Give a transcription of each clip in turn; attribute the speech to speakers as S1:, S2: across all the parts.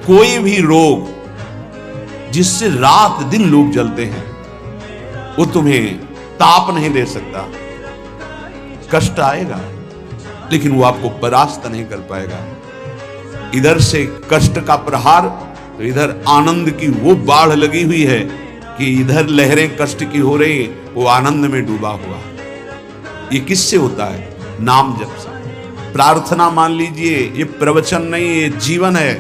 S1: कोई भी रोग जिससे रात दिन लोग जलते हैं वो तुम्हें ताप नहीं दे सकता। कष्ट आएगा लेकिन वो आपको परास्त नहीं कर पाएगा। इधर से कष्ट का प्रहार तो इधर आनंद की वो बाढ़ लगी हुई है कि इधर लहरें कष्ट की हो रही, वो आनंद में डूबा हुआ। ये किससे होता है? नाम जप से। प्रार्थना मान लीजिए, ये प्रवचन नहीं, ये जीवन है।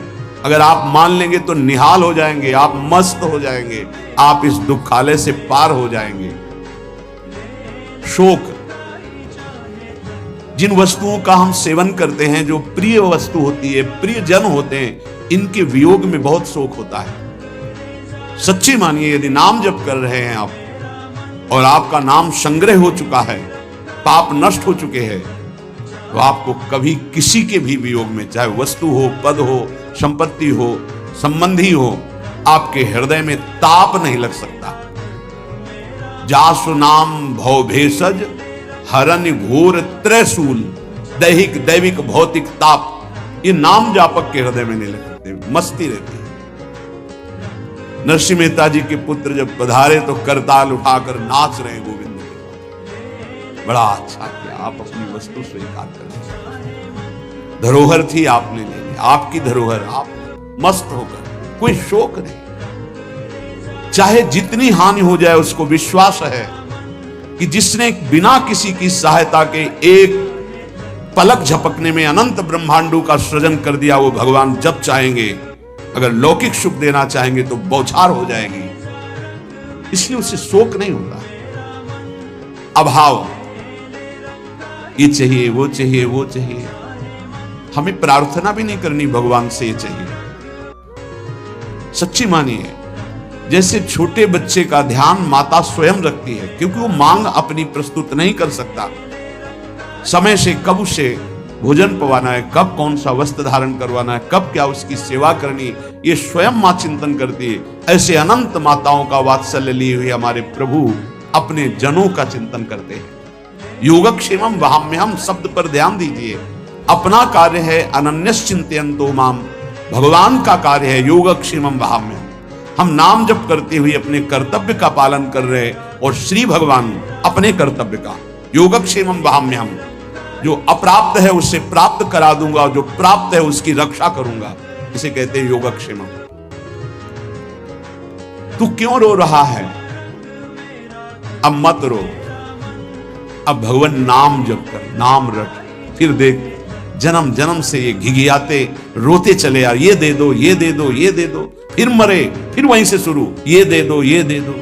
S1: अगर आप मान लेंगे तो निहाल हो जाएंगे, आप मस्त हो जाएंगे, आप इस दुखालय से पार हो जाएंगे। शोक, जिन वस्तुओं का हम सेवन करते हैं, जो प्रिय वस्तु होती है, प्रिय जन होते हैं, इनके वियोग में बहुत शोक होता है। सच्ची मानिए, यदि नाम जप कर रहे हैं आप और आपका नाम संग्रह हो चुका है, पाप नष्ट हो चुके हैं, तो आपको कभी किसी के भी वियोग में, चाहे वस्तु हो, पद हो, संपत्ति हो, संबंधी हो, आपके हृदय में ताप नहीं लग सकता। जासु नाम भव भेषज हरन घोर त्रैशूल, दैहिक दैविक भौतिक ताप, ये नाम जापक के हृदय में नहीं लग सकते, मस्ती रहती है। नरसिंह मेहता जी के पुत्र जब पधारे तो करताल उठाकर नाच रहे गोविंद के। बड़ा अच्छा किया, आप अपनी वस्तु स्वीकार कर ली। धरोहर थी, आपने ले ली, आपकी धरोहर, आप मस्त होकर, कोई शोक नहीं। चाहे जितनी हानि हो जाए, उसको विश्वास है कि जिसने बिना किसी की सहायता के एक पलक झपकने में अनंत ब्रह्मांडों का सृजन कर दिया, वो भगवान जब चाहेंगे, अगर लौकिक सुख देना चाहेंगे तो बौछार हो जाएगी। इसलिए उसे शोक नहीं होता। अभाव, ये चाहिए, वो चाहिए, वो चाहिए। हमें प्रार्थना भी नहीं करनी भगवान से ये चाहिए। सच्ची मानिए, जैसे छोटे बच्चे का ध्यान माता स्वयं रखती है, क्योंकि वो मांग अपनी प्रस्तुत नहीं कर सकता। समय से कब उसे भोजन पवाना है, कब कौन सा वस्त्र धारण करवाना है, कब क्या उसकी सेवा करनी, ये स्वयं मां चिंतन करती है। ऐसे अनंत माताओं का वात्सल्य लिए हुए हमारे प्रभु अपने जनों का चिंतन करते हैं। योगक्षेमम वहाम्यहम शब्द पर ध्यान दीजिए। अपना कार्य है अनन्यस चिंतयन्तो माम, भगवान का कार्य है योगक्षेमम वहाम्यहम। हम नाम जप करते हुए अपने कर्तव्य का पालन कर रहे, और श्री भगवान अपने कर्तव्य का, योगक्षेमम वहाम्यहम, जो अप्राप्त है उसे प्राप्त करा दूंगा, जो प्राप्त है उसकी रक्षा करूंगा। इसे कहते हैं योगक्षेमम। तू क्यों रो रहा है? अब मत रो, अब भगवान नाम जप कर, नाम रट। फिर देख, जन्म जन्म से ये घिघियाते रोते चले यार, ये दे दो, ये दे दो, ये दे दो, फिर मरे, फिर वहीं से शुरू, ये दे दो, ये दे दो।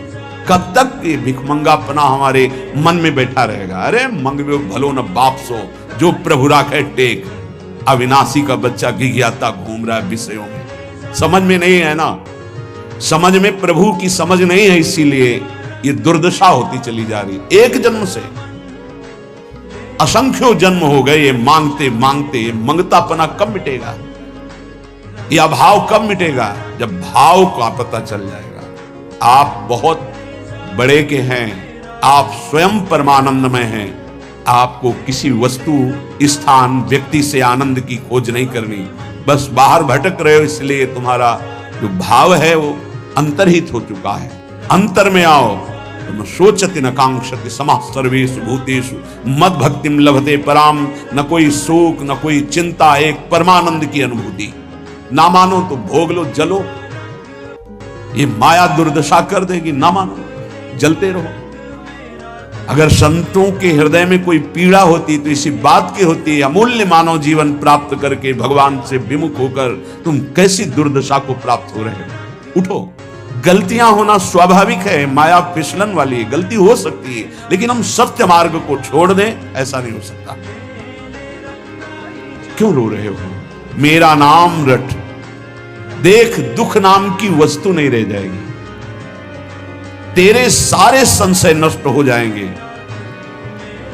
S1: कब तक ये भिखमंगापना हमारे मन में बैठा रहेगा? अरे मंगवे भलो न बाप सो, जो प्रभु राखे टेक। अविनाशी का बच्चा घिघियाता घूम रहा है विषयों में, समझ में नहीं है ना, समझ में प्रभु की समझ नहीं है, इसीलिए ये दुर्दशा होती चली जा रही। एक जन्म से असंख्यों जन्म हो गए ये मांगते मांगते। ये मंगतापना कब मिटेगा? ये अभाव कब मिटेगा? जब भाव का पता चल जाएगा। आप बहुत बड़े के हैं, आप स्वयं परमानंदमय हैं। आपको किसी वस्तु, स्थान, व्यक्ति से आनंद की खोज नहीं करनी। बस बाहर भटक रहे हो, इसलिए तुम्हारा जो भाव है वो अंतर्हित हो चुका है। अंतर में आओ। तुम सोचति न कांक्षति समः सर्वेषु भूतेषु मद भक्तिम लभते पराम। न कोई शोक, न कोई चिंता, एक परमानंद की अनुभूति। ना मानो तो भोग लो, जलो। ये माया दुर्दशा कर देगी। ना मानो, जलते रहो। अगर संतों के हृदय में कोई पीड़ा होती तो इसी बात की होती, अमूल्य मानव जीवन प्राप्त करके भगवान से विमुख होकर तुम कैसी दुर्दशा को प्राप्त हो रहे हो। उठो। गलतियां होना स्वाभाविक है, माया फिसलन वाली है, गलती हो सकती है, लेकिन हम सत्य मार्ग को छोड़ दें, ऐसा नहीं हो सकता। क्यों रो रहे हो? मेरा नाम रट, देख दुख नाम की वस्तु नहीं रह जाएगी। तेरे सारे संशय नष्ट हो जाएंगे।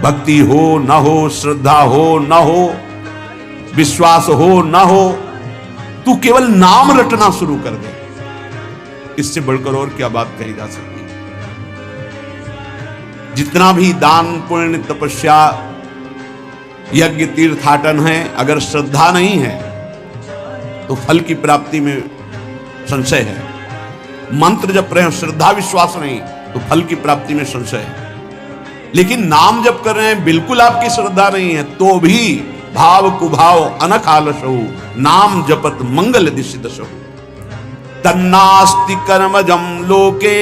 S1: भक्ति हो न हो, श्रद्धा हो न हो, विश्वास हो न हो, तू केवल नाम रटना शुरू कर दे। इससे बढ़कर और क्या बात कही जा सकती है? जितना भी दान, पुण्य, तपस्या, यज्ञ, तीर्थाटन है, अगर श्रद्धा नहीं है तो फल की प्राप्ति में संशय है। मंत्र जप रहे हैं, श्रद्धा विश्वास नहीं, तो फल की प्राप्ति में संशय है। लेकिन नाम जप कर रहे हैं, बिल्कुल आपकी श्रद्धा नहीं है, तो भी भाव कुभाव अनख आलसहु, नाम जपत मंगल दिशि दशहु। तन्नास्ति कर्मजम लोके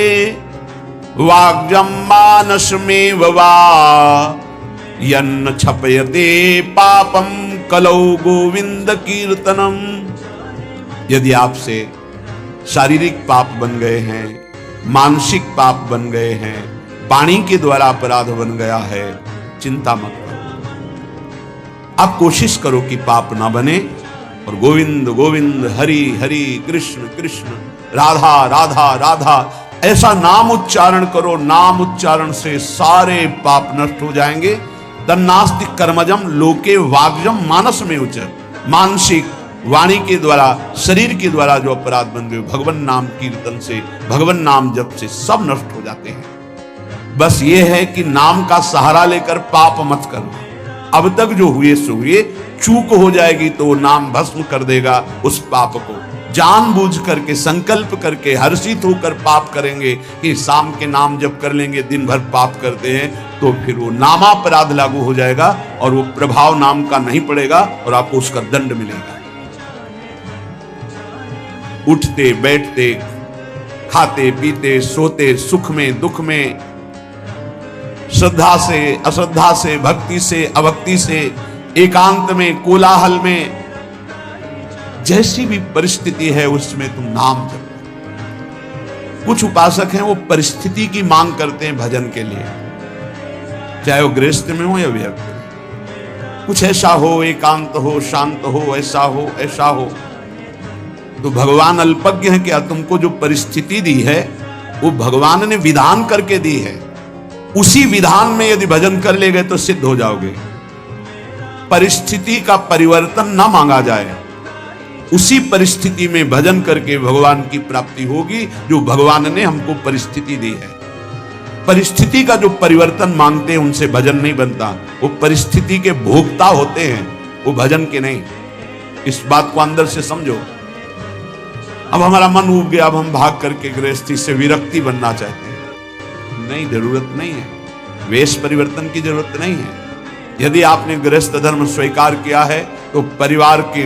S1: वाग्जम मानसमेव वा, यन्न छपयते पापम कलौ गोविंद कीर्तनम। यदि आपसे शारीरिक पाप बन गए हैं, मानसिक पाप बन गए हैं, वाणी के द्वारा अपराध बन गया है, चिंता मत करो। आप कोशिश करो कि पाप ना बने, और गोविंद गोविंद हरि हरि कृष्ण कृष्ण राधा राधा राधा ऐसा नाम उच्चारण करो। नाम उच्चारण से सारे पाप नष्ट हो जाएंगे। तन्नास्ति कर्मजम लोके वाग्जम मानस में उच्च, मानसिक वाणी के द्वारा, शरीर के द्वारा जो अपराध बन गए, भगवान नाम कीर्तन से, भगवान नाम जप से सब नष्ट हो जाते हैं। बस ये है कि नाम का सहारा लेकर पाप मत करना। अब तक जो हुए सो हुए, चूक हो जाएगी तो वो नाम भस्म कर देगा उस पाप को। जानबूझ करके, संकल्प करके, हर्षित होकर पाप करेंगे कि शाम के नाम जप कर लेंगे, दिन भर पाप करते हैं, तो फिर वो नामापराध लागू हो जाएगा और वो प्रभाव नाम का नहीं पड़ेगा और आपको उसका दंड मिलेगा। उठते बैठते, खाते पीते, सोते, सुख में दुख में, श्रद्धा से अश्रद्धा से, भक्ति से अभक्ति से, एकांत में कोलाहल में, जैसी भी परिस्थिति है उसमें तुम नाम जपो। कुछ उपासक हैं वो परिस्थिति की मांग करते हैं भजन के लिए, चाहे वो गृहस्थ में हो या व्यक्त में। कुछ ऐसा हो, एकांत हो, शांत हो, ऐसा हो, ऐसा हो। तो भगवान अल्पज्ञ है क्या? तुमको जो परिस्थिति दी है वो भगवान ने विधान करके दी है। उसी विधान में यदि भजन कर ले गए तो सिद्ध हो जाओगे। परिस्थिति का परिवर्तन ना मांगा जाए, उसी परिस्थिति में भजन करके भगवान की प्राप्ति होगी जो भगवान ने हमको परिस्थिति दी है। परिस्थिति का जो परिवर्तन मांगते हैं उनसे भजन नहीं बनता। वो परिस्थिति के भोक्ता होते हैं, वो भजन के नहीं। इस बात को अंदर से समझो। अब हमारा मन उब गया, अब हम भाग करके गृहस्थी से विरक्ति बनना चाहते हैं। नहीं, जरूरत नहीं है। वेश परिवर्तन की जरूरत नहीं है। यदि आपने गृहस्थ धर्म स्वीकार किया है तो परिवार के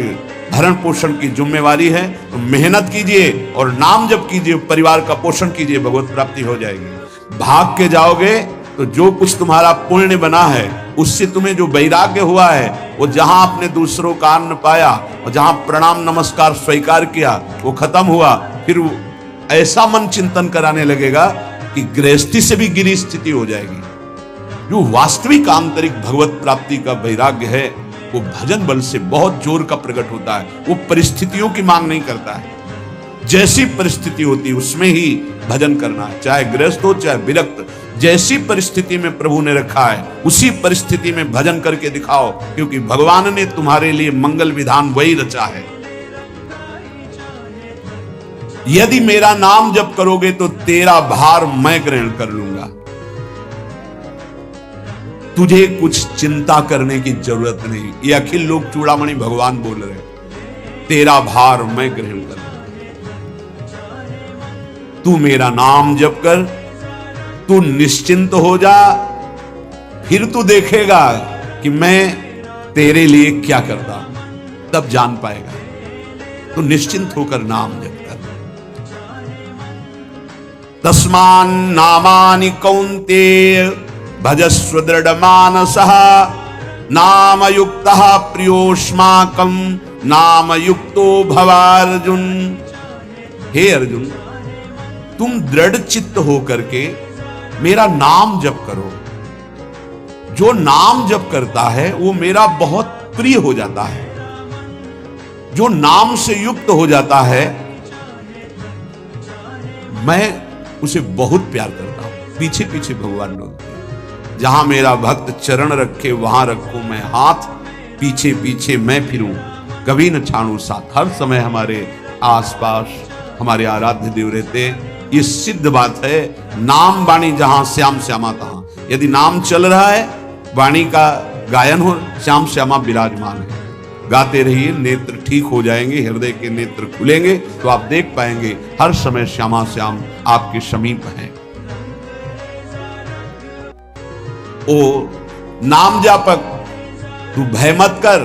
S1: भरण पोषण की जिम्मेवारी है, तो मेहनत कीजिए और नाम जप कीजिए, परिवार का पोषण कीजिए, भगवत प्राप्ति हो जाएगी। भाग के जाओगे तो जो कुछ तुम्हारा पुण्य बना है उससे तुम्हें जो वैराग्य हुआ है, वो जहां आपने दूसरों का अन्न पाया और जहां प्रणाम नमस्कार स्वीकार किया वो खत्म हुआ। फिर ऐसा मन चिंतन कराने लगेगा कि गृहस्थी से भी गिरी स्थिति हो जाएगी। जो वास्तविक आंतरिक भगवत प्राप्ति का वैराग्य है वो भजन बल से बहुत जोर का प्रकट होता है। वो परिस्थितियों की मांग नहीं करता है। जैसी परिस्थिति होती है उसमें ही भजन करना है, चाहे गृहस्थ हो चाहे विरक्त। जैसी परिस्थिति में प्रभु ने रखा है उसी परिस्थिति में भजन करके दिखाओ, क्योंकि भगवान ने तुम्हारे लिए मंगल विधान वही रचा है। यदि मेरा नाम जप करोगे तो तेरा भार मैं ग्रहण कर लूंगा। तुझे कुछ चिंता करने की जरूरत नहीं। ये अखिल लोक चूड़ामणि भगवान बोल रहे, तेरा भार मैं ग्रहण कर लूंगा। तू मेरा नाम जप कर, तू निश्चिंत हो जा, फिर तू देखेगा कि मैं तेरे लिए क्या करता हूं, तब जान पाएगा। तो निश्चिंत होकर नाम जप कर। तस्मान नामानि कौन्तेय भजस्व दृढ़ मानसः, नाम युक्तः प्रियोष्माकं नाम युक्तो भवार्जुन। हे अर्जुन, तुम दृढ़ चित्त होकर के मेरा नाम जप करो। जो नाम जप करता है वो मेरा बहुत प्रिय हो जाता है। जो नाम से युक्त हो जाता है मैं उसे बहुत प्यार करता हूं। पीछे पीछे भगवान बोलते हैं, जहां मेरा भक्त चरण रखे वहां रखूं मैं हाथ, पीछे पीछे मैं फिरूं, कभी न छाड़ूं साथ। हर समय हमारे आसपास हमारे आराध्य देव रहते हैं। ये सिद्ध बात है। नाम वाणी जहां श्याम श्यामा तहां। यदि नाम चल रहा है, वाणी का गायन हो, श्याम श्यामा विराजमान है। गाते रहिए, नेत्र ठीक हो जाएंगे, हृदय के नेत्र खुलेंगे तो आप देख पाएंगे हर समय श्यामा श्याम आपके समीप हैं। ओ नाम जापक, तू भय मत कर,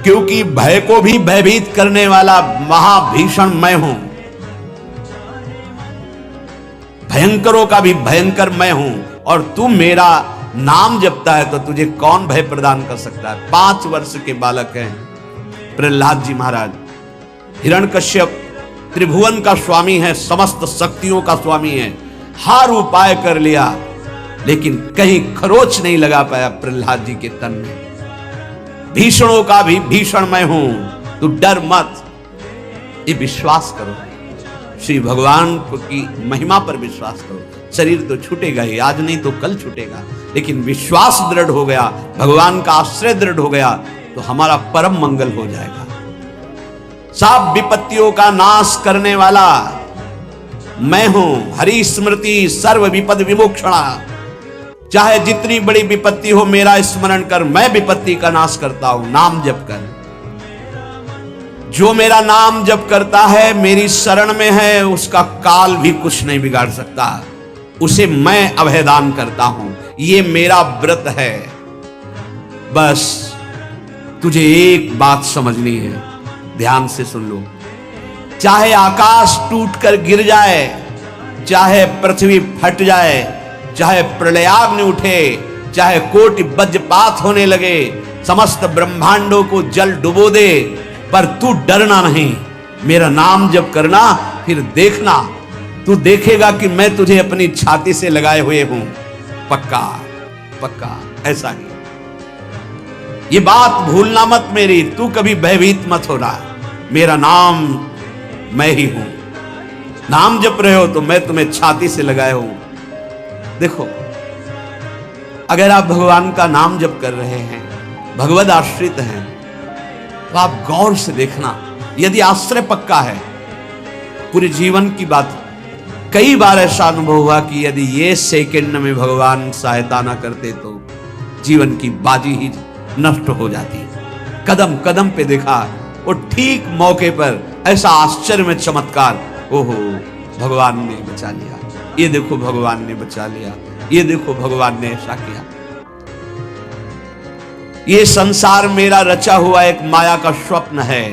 S1: क्योंकि भय को भी भयभीत करने वाला महाभीषण मैं हूं, भयंकरों का भी भयंकर मैं हूं, और तू मेरा नाम जपता है तो तुझे कौन भय प्रदान कर सकता है। 5 वर्ष के बालक हैं प्रहलाद जी महाराज। हिरण्यकश्यप त्रिभुवन का स्वामी है, समस्त शक्तियों का स्वामी है, हर उपाय कर लिया, लेकिन कहीं खरोच नहीं लगा पाया प्रहलाद जी के तन में। भीषणों का भी भीषण मैं हूं, तू डर मत, ये विश्वास करो, श्री भगवान की महिमा पर विश्वास करो। शरीर तो छूटेगा ही, आज नहीं तो कल छूटेगा, लेकिन विश्वास दृढ़ हो गया, भगवान का आश्रय दृढ़ हो गया तो हमारा परम मंगल हो जाएगा। सब विपत्तियों का नाश करने वाला मैं हूं, हरि स्मृति सर्व विपद विमोक्षणा। चाहे जितनी बड़ी विपत्ति हो मेरा स्मरण कर, मैं विपत्ति का नाश करता हूं। नाम जप कर, जो मेरा नाम जप करता है, मेरी शरण में है, उसका काल भी कुछ नहीं बिगाड़ सकता, उसे मैं अभयदान करता हूं। ये मेरा व्रत है। बस तुझे एक बात समझनी है, ध्यान से सुन लो। चाहे आकाश टूटकर गिर जाए, चाहे पृथ्वी फट जाए, चाहे प्रलयाग्नि उठे, चाहे कोटि वज्रपात होने लगे, समस्त ब्रह्मांडों को जल डुबो दे, पर तू डरना नहीं। मेरा नाम जप करना, फिर देखना, तू देखेगा कि मैं तुझे अपनी छाती से लगाए हुए हूं। पक्का पक्का ऐसा ही। ये बात भूलना मत मेरी, तू कभी भयभीत मत होना। मेरा नाम मैं ही हूं। नाम जप रहे हो तो मैं तुम्हें छाती से लगाए हूं। देखो, अगर आप भगवान का नाम जप कर रहे हैं, भगवद आश्रित हैं, तो आप गौर से देखना। यदि आश्रय पक्का है, पूरे जीवन की बात, कई बार ऐसा अनुभव हुआ कि यदि ये सेकंड में भगवान सहायता ना करते तो जीवन की बाजी ही नष्ट हो जाती। कदम कदम पे देखा, और ठीक मौके पर ऐसा आश्चर्य में चमत्कार, ओहो भगवान ने बचा लिया, ये देखो भगवान ने बचा लिया, ये देखो भगवान ने ऐसा किया। ये संसार मेरा रचा हुआ एक माया का स्वप्न है।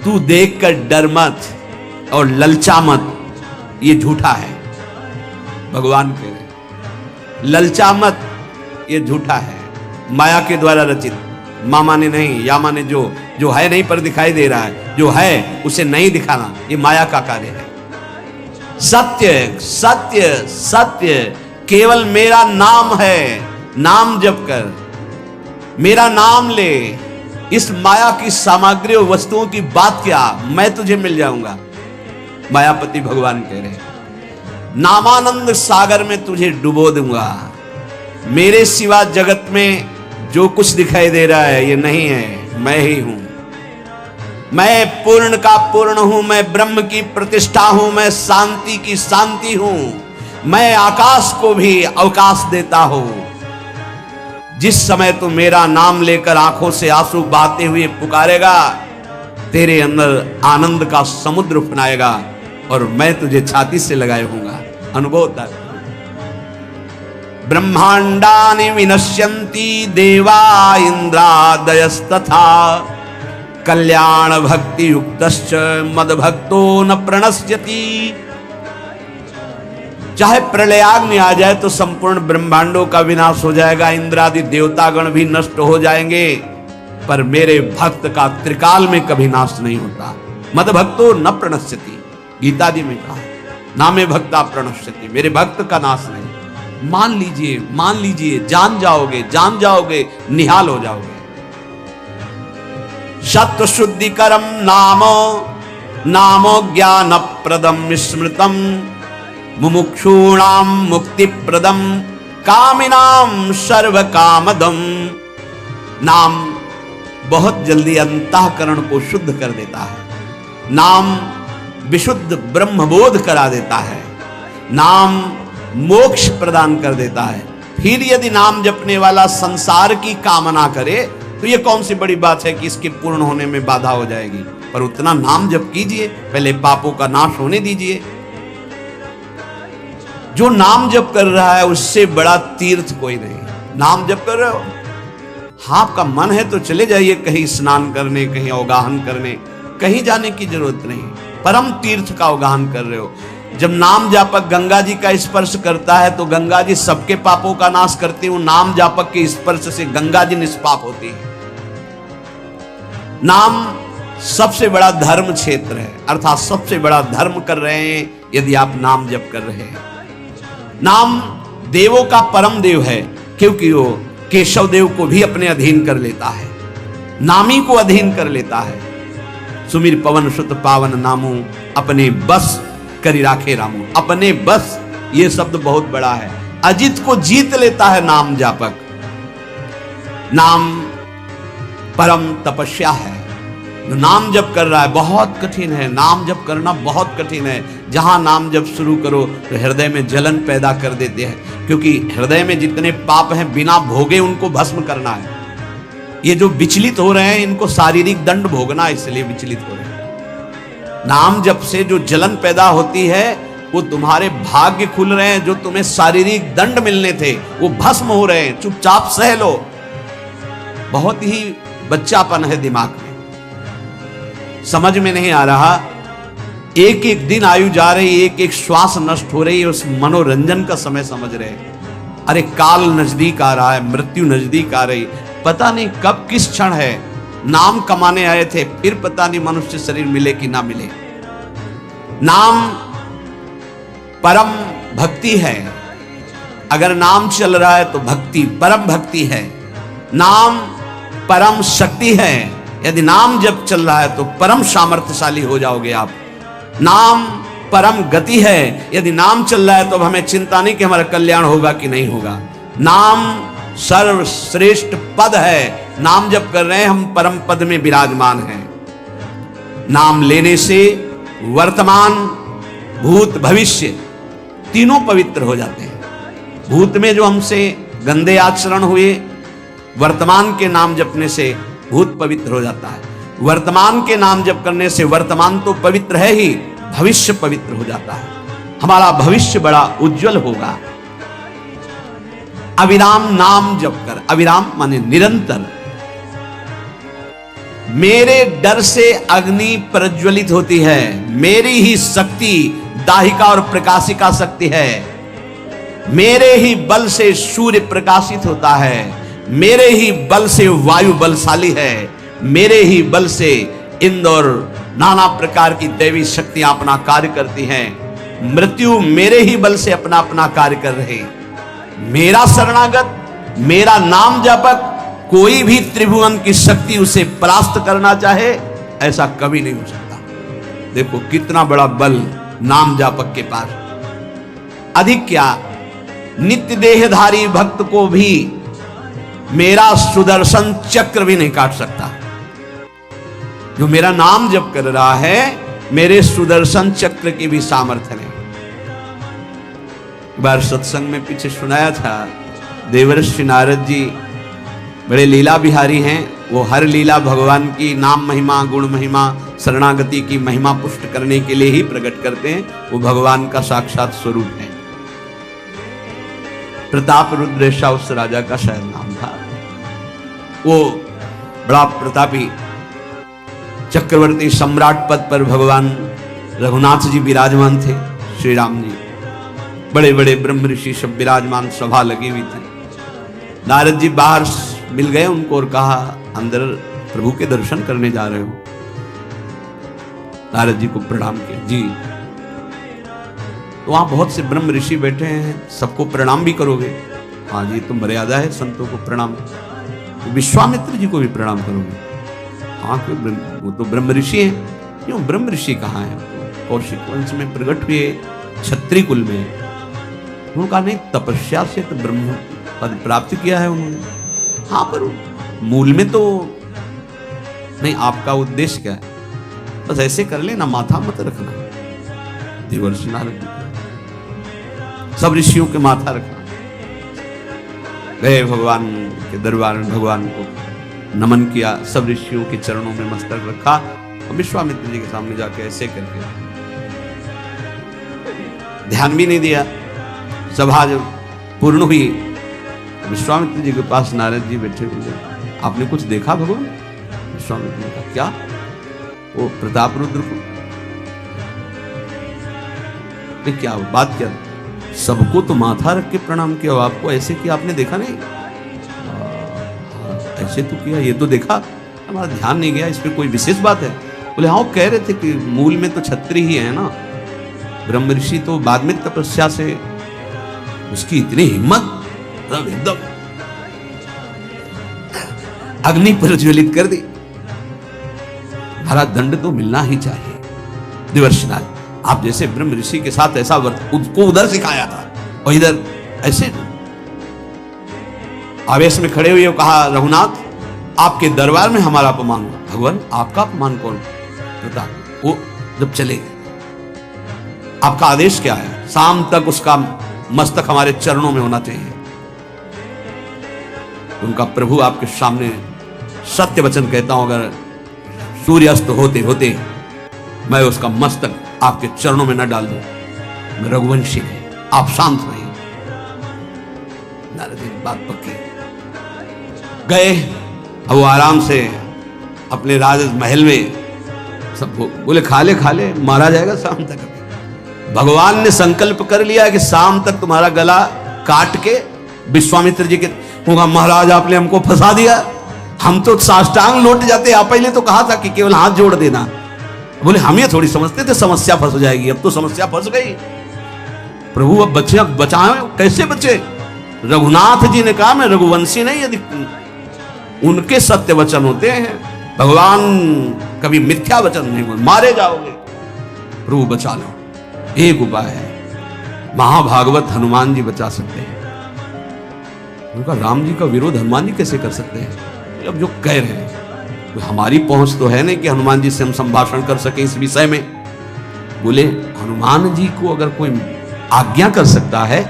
S1: तू देखकर डर मत और ललचा मत, ये झूठा है। भगवान कह रहे ललचा मत, ये झूठा है, माया के द्वारा रचित। मामा ने नहीं, या माने जो है नहीं पर दिखाई दे रहा है, जो है उसे नहीं दिखाना, ये माया का कार्य है। सत्य सत्य सत्य केवल मेरा नाम है। नाम जप कर, मेरा नाम ले। इस माया की सामग्री और वस्तुओं की बात क्या, मैं तुझे मिल जाऊंगा। मायापति भगवान कह रहे नामानंद सागर में तुझे डुबो दूंगा। मेरे सिवा जगत में जो कुछ दिखाई दे रहा है ये नहीं है, मैं ही हूं। मैं पूर्ण का पूर्ण हूं, मैं ब्रह्म की प्रतिष्ठा हूं, मैं शांति की शांति हूं, मैं आकाश को भी अवकाश देता हूं। जिस समय तू मेरा नाम लेकर आंखों से आंसू बहाते हुए पुकारेगा, तेरे अंदर आनंद का समुद्र उफनाएगा और मैं तुझे छाती से लगाए होऊंगा। अनुभव कर। ब्रह्मांडानि विनश्यन्ति देवा इंद्रादयस्तथा कल्याण भक्ति युक्तश्च मद भक्तो न प्रणश्यति। चाहे प्रलयाग्नि आ जाए तो संपूर्ण ब्रह्मांडों का विनाश हो जाएगा, इंद्रादि देवतागण भी नष्ट हो जाएंगे, पर मेरे भक्त का त्रिकाल में कभी नाश नहीं होता। मद भक्तो न प्रणश्यति, गीता जी में कहा, नामे भक्ता प्रणश्यति, मेरे भक्त का नाश नहीं। मान लीजिए, जान जाओगे, निहाल हो जाओगे। सत्व शुद्धिकरम नामो ज्ञान प्रदम स्मृतम मुमुक्षूणाम मुक्ति प्रदम कामिनाम सर्व कामदम। नाम बहुत जल्दी अंतःकरण को शुद्ध कर देता है। नाम विशुद्ध ब्रह्मबोध करा देता है। नाम मोक्ष प्रदान कर देता है। फिर यदि नाम जपने वाला संसार की कामना करे तो ये कौन सी बड़ी बात है कि इसके पूर्ण होने में बाधा हो जाएगी। पर उतना नाम जप कीजिए, पहले पापों का नाश होने दीजिए। जो नाम जप कर रहा है उससे बड़ा तीर्थ कोई नहीं। नाम जप कर रहे हो, हाँ आपका मन है तो चले जाइए कहीं स्नान करने, कहीं अवगाहन करने, कहीं जाने की जरूरत नहीं। परम तीर्थ का अवगाहन कर रहे हो। जब नाम जापक गंगा जी का स्पर्श करता है तो गंगा जी सबके पापों का नाश करती हूं। नाम जापक के स्पर्श से गंगा जी निष्पाप होती है। नाम सबसे बड़ा धर्म क्षेत्र है, अर्थात सबसे बड़ा धर्म कर रहे हैं यदि आप नाम जप कर रहे हैं। नाम देवों का परम देव है, क्योंकि वो केशव देव को भी अपने अधीन कर लेता है, नामी को अधीन कर लेता है। सुमिर पवन सुत पावन नामू, अपने बस करी राखे रामू। अपने बस, ये शब्द बहुत बड़ा है। अजित को जीत लेता है नाम जापक। नाम परम तपस्या है। जो नाम जप कर रहा है बहुत कठिन है, नाम जप करना बहुत कठिन है। जहां नाम जप शुरू करो तो हृदय में जलन पैदा कर देते हैं, क्योंकि हृदय में जितने पाप हैं बिना भोगे उनको भस्म करना है। ये जो विचलित हो रहे हैं इनको शारीरिक दंड भोगना है, इसलिए विचलित हो रहे हैं। नाम जप से जो जलन पैदा होती है वो तुम्हारे भाग्य खुल रहे हैं। जो तुम्हें शारीरिक दंड मिलने थे वो भस्म हो रहे हैं। चुपचाप सह लो। बहुत ही बच्चापन है दिमाग में, समझ में नहीं आ रहा। एक एक दिन आयु जा रही, एक एक श्वास नष्ट हो रही है, उस मनोरंजन का समय समझ रहे हैं। अरे काल नजदीक आ रहा है, मृत्यु नजदीक आ रही, पता नहीं कब किस क्षण है। नाम कमाने आए थे, फिर पता नहीं मनुष्य शरीर मिले कि ना मिले। नाम परम भक्ति है। अगर नाम चल रहा है तो भक्ति परम भक्ति है। नाम परम शक्ति है। यदि नाम जब चल रहा है तो परम सामर्थ्यशाली हो जाओगे आप। नाम परम गति है। यदि नाम चल रहा है तो अब हमें चिंता नहीं कि हमारा कल्याण होगा कि नहीं होगा। नाम सर्वश्रेष्ठ पद है। नाम जप कर रहे हैं हम, परम पद में विराजमान हैं। नाम लेने से वर्तमान भूत भविष्य तीनों पवित्र हो जाते हैं। भूत में जो हमसे गंदे आचरण हुए, वर्तमान के नाम जपने से भूत पवित्र हो जाता है। वर्तमान के नाम जप करने से वर्तमान तो पवित्र है ही, भविष्य पवित्र हो जाता है। हमारा भविष्य बड़ा उज्जवल होगा। अविराम नाम जप कर, अविराम माने निरंतर। मेरे डर से अग्नि प्रज्वलित होती है। मेरी ही शक्ति दाहिका और प्रकाशिका शक्ति है। मेरे ही बल से सूर्य प्रकाशित होता है। मेरे ही बल से वायु बलशाली है। मेरे ही बल से इंद्र और नाना प्रकार की दैवी शक्तियां अपना कार्य करती हैं। मृत्यु मेरे ही बल से अपना अपना कार्य कर रहे। मेरा शरणागत, मेरा नाम जापक, कोई भी त्रिभुवन की शक्ति उसे परास्त करना चाहे ऐसा कभी नहीं हो सकता। देखो कितना बड़ा बल नाम जापक के पास। अधिक क्या, नित्य देहधारी भक्त को भी मेरा सुदर्शन चक्र भी नहीं काट सकता। जो मेरा नाम जप कर रहा है, मेरे सुदर्शन चक्र की भी सामर्थ्य नहीं। एक बार सत्संग में पीछे सुनाया था, देवर्षि नारद जी बड़े लीला बिहारी हैं। वो हर लीला भगवान की नाम महिमा, गुण महिमा, शरणागति की महिमा पुष्ट करने के लिए ही प्रकट करते हैं। वो भगवान का साक्षात स्वरूप है। प्रताप रुद्रेशा उस राजा का शायद नाम था। वो बड़ा प्रतापी चक्रवर्ती सम्राट पद पर भगवान रघुनाथ जी विराजमान थे। श्री राम जी, बड़े बड़े ब्रह्म ऋषि सब विराजमान, सभा लगी हुई थी। नारद जी बाहर मिल गए उनको और कहा, अंदर प्रभु के दर्शन करने जा रहे हो? नारद जी को प्रणाम किया। जी। तो वहां बहुत से ब्रह्म ऋषि बैठे हैं, सबको प्रणाम भी करोगे? हाँ जी, तो मर्यादा है संतों को प्रणाम। तो विश्वामित्र जी को भी प्रणाम करोगे? हाँ, वो तो ब्रह्म ऋषि हैं। क्यों, ब्रह्म ऋषि कहाँ है? कौशिक वंश में प्रकट हुए, क्षत्रिय कुल में। उनका नहीं, तपस्या से तो ब्रह्म पद प्राप्त किया है उन्होंने। हाँ, पर मूल में तो नहीं। आपका उद्देश्य क्या है? बस ऐसे कर लेना, माथा मत रखना। देवर्षि नारद जी सब ऋषियों के माथा रखना। गए भगवान के दरबार में, भगवान को नमन किया, सब ऋषियों के चरणों में मस्तक रखा और विश्वामित्र जी के सामने जाके ऐसे करके ध्यान भी नहीं दिया। सभा जब पूर्ण हुई, विश्वामित्र जी के पास नारद जी बैठे हुए, आपने कुछ देखा भगवान? विश्वामित्र जी का क्या? वो प्रताप रुद्र को क्या बात क्या? सबको तो माथा रख के प्रणाम किया, आपको ऐसे किया आपने देखा नहीं? ऐसे तो किया, ये तो देखा, हमारा ध्यान नहीं गया, इस पे कोई विशेष बात है? बोले हाँ, कह रहे थे कि मूल में तो छत्री ही है ना, ब्रह्म ऋषि तो बाद में तपस्या से, उसकी इतनी हिम्मत, एकदम अग्नि प्रज्वलित कर दी। हरा दंड तो मिलना ही चाहिए देवर्षिनाथ, आप जैसे ब्रह्म ऋषि के साथ ऐसा उसको उधर सिखाया था और इधर ऐसे। आवेश में खड़े हुए कहा, रघुनाथ आपके दरबार में हमारा अपमान हुआ। भगवान आपका अपमान कौन? प्रताप वो जब चले गए, आपका आदेश क्या है? शाम तक उसका मस्तक हमारे चरणों में होना चाहिए। उनका प्रभु आपके सामने सत्य वचन कहता हूं, अगर सूर्यास्त होते होते मैं उसका मस्तक आपके चरणों में न डाल दूं, मैं रघुवंशी नहीं, आप शांत रहिए। नारद जी बात पक्की गए। अब वो आराम से अपने राज महल में, सब बोले खा ले मारा जाएगा शाम तक। भगवान ने संकल्प कर लिया कि शाम तक तुम्हारा गला काट के विश्वामित्र जी के होगा। महाराज आपने हमको फंसा दिया, हम तो साष्टांग लौट जाते, आप पहले तो कहा था कि केवल हाथ जोड़ देना। बोले हम ये थोड़ी समझते थे समस्या फंस जाएगी, अब तो समस्या फंस गई। प्रभु अब बचे, बचाए कैसे बचे? रघुनाथ जी ने कहा मैं रघुवंशी नहीं, यदि उनके सत्य वचन होते हैं, भगवान कभी मिथ्या वचन नहीं बोले, मारे जाओगे। प्रभु बचा लो। एक उपाय है, महाभागवत हनुमान जी बचा सकते हैं। उनका राम जी का विरोध हनुमान जी कैसे कर सकते हैं? अब जो कह रहे हैं तो हमारी पहुंच तो है नहीं कि हनुमान जी से हम संभाषण कर सके इस विषय में। बोले हनुमान जी को अगर कोई आज्ञा कर सकता है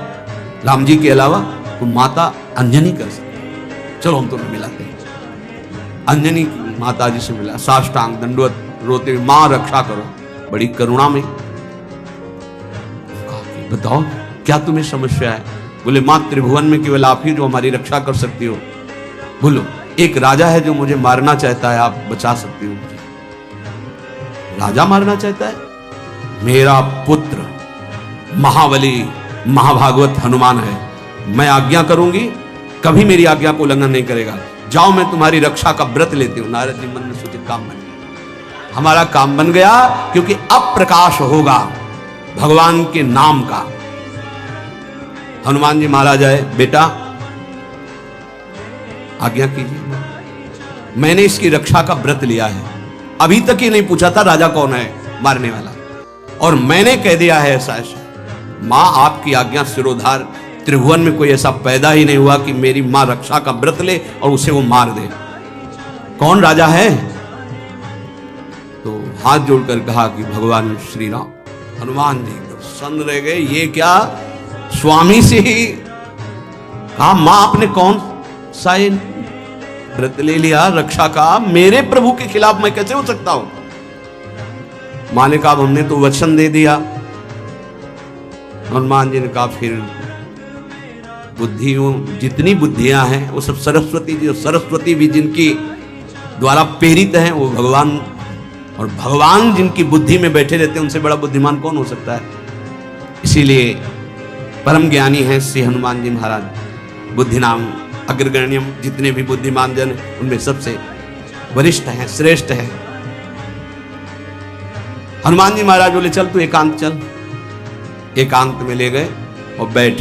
S1: राम जी के अलावा, तो माता अंजनी कर सकती है। चलो हम तो मिलाते हैं। अंजनी माता जी से मिला, साष्टांग दंडवत रोते हुए, मां रक्षा करो, बड़ी करुणा में। बताओ क्या तुम्हें समस्या है? बोले मां त्रिभुवन में केवल आप ही जो हमारी रक्षा कर सकती हो। बोलो एक राजा है जो मुझे मारना चाहता है, आप बचा सकती हो मुझे? राजा मारना चाहता है? मेरा पुत्र महाबली महाभागवत हनुमान है, मैं आज्ञा करूंगी, कभी मेरी आज्ञा को उल्लंघन नहीं करेगा। जाओ मैं तुम्हारी रक्षा का व्रत लेती हूं। नारद जी मन में सोचे काम बन गया, हमारा काम बन गया, क्योंकि अब प्रकाश होगा भगवान के नाम का। हनुमान जी महाराज आए, बेटा आज्ञा कीजिए, मैंने इसकी रक्षा का व्रत लिया है। अभी तक ही नहीं पूछा था राजा कौन है मारने वाला, और मैंने कह दिया है ऐसा ऐसा। मां आपकी आज्ञा सिरोधार, त्रिभुवन में कोई ऐसा पैदा ही नहीं हुआ कि मेरी मां रक्षा का व्रत ले और उसे वो मार दे। कौन राजा है? तो हाथ जोड़कर कहा कि भगवान श्री राम। हनुमान जी तो सन्न रह गए, ये क्या स्वामी से ही कहा, मां आपने कौन सा व्रत ले लिया रक्षा का? मेरे प्रभु के खिलाफ मैं कैसे हो सकता हूं? मां ने कहा हमने तो वचन दे दिया। हनुमान जी ने कहा फिर बुद्धियों जितनी बुद्धियां हैं वो सब सरस्वती जी, सरस्वती भी जिनकी द्वारा प्रेरित हैं वो भगवान, और भगवान जिनकी बुद्धि में बैठे रहते हैं उनसे बड़ा बुद्धिमान कौन हो सकता है? इसीलिए परम ज्ञानी हैं श्री हनुमान जी महाराज। बुद्धि नाम अग्रगण्यम, जितने भी बुद्धिमान जन उनमें सबसे वरिष्ठ हैं, श्रेष्ठ हैं। हनुमान जी महाराज बोले चल तू एकांत चल। एकांत में ले गए और बैठ।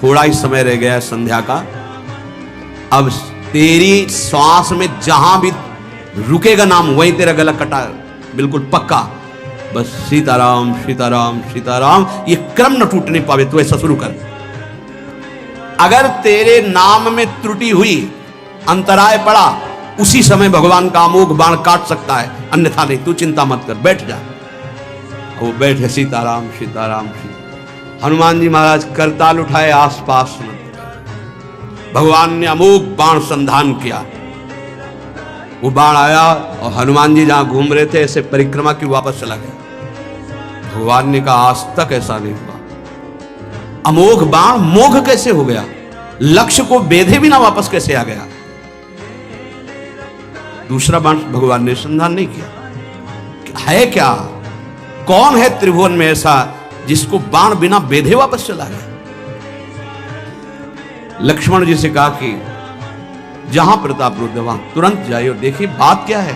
S1: थोड़ा ही समय रह गया संध्या का। अब तेरी श्वास में जहां भी रुकेगा नाम, वहीं तेरा गला कटा, बिल्कुल पक्का। बस सीताराम सीताराम सीताराम, ये क्रम न टूटने पावे, तो ऐसा शुरू कर। अगर तेरे नाम में त्रुटि हुई, अंतराय पड़ा, उसी समय भगवान का अमोघ बाण काट सकता है, अन्यथा नहीं। तू चिंता मत कर, बैठ जा। वो बैठे, सीताराम सीताराम सीताराम। हनुमान जी महाराज करताल उठाए, आसपास भगवान ने अमोघ बाण संधान किया। वो बाण आया और हनुमान जी जहां घूम रहे थे ऐसे परिक्रमा की वापस चला गया। भगवान ने कहा आज तक ऐसा नहीं हुआ, अमोघ बाण मोघ कैसे हो गया, लक्ष्य को बेधे बिना वापस कैसे आ गया। दूसरा बाण भगवान ने संधान नहीं किया, है क्या, कौन है त्रिभुवन में ऐसा जिसको बाण बिना बेधे वापस चला गया। लक्ष्मण जी से कहा कि जहां प्रताप रुद्र वहां तुरंत जाइए और देखिए बात क्या है,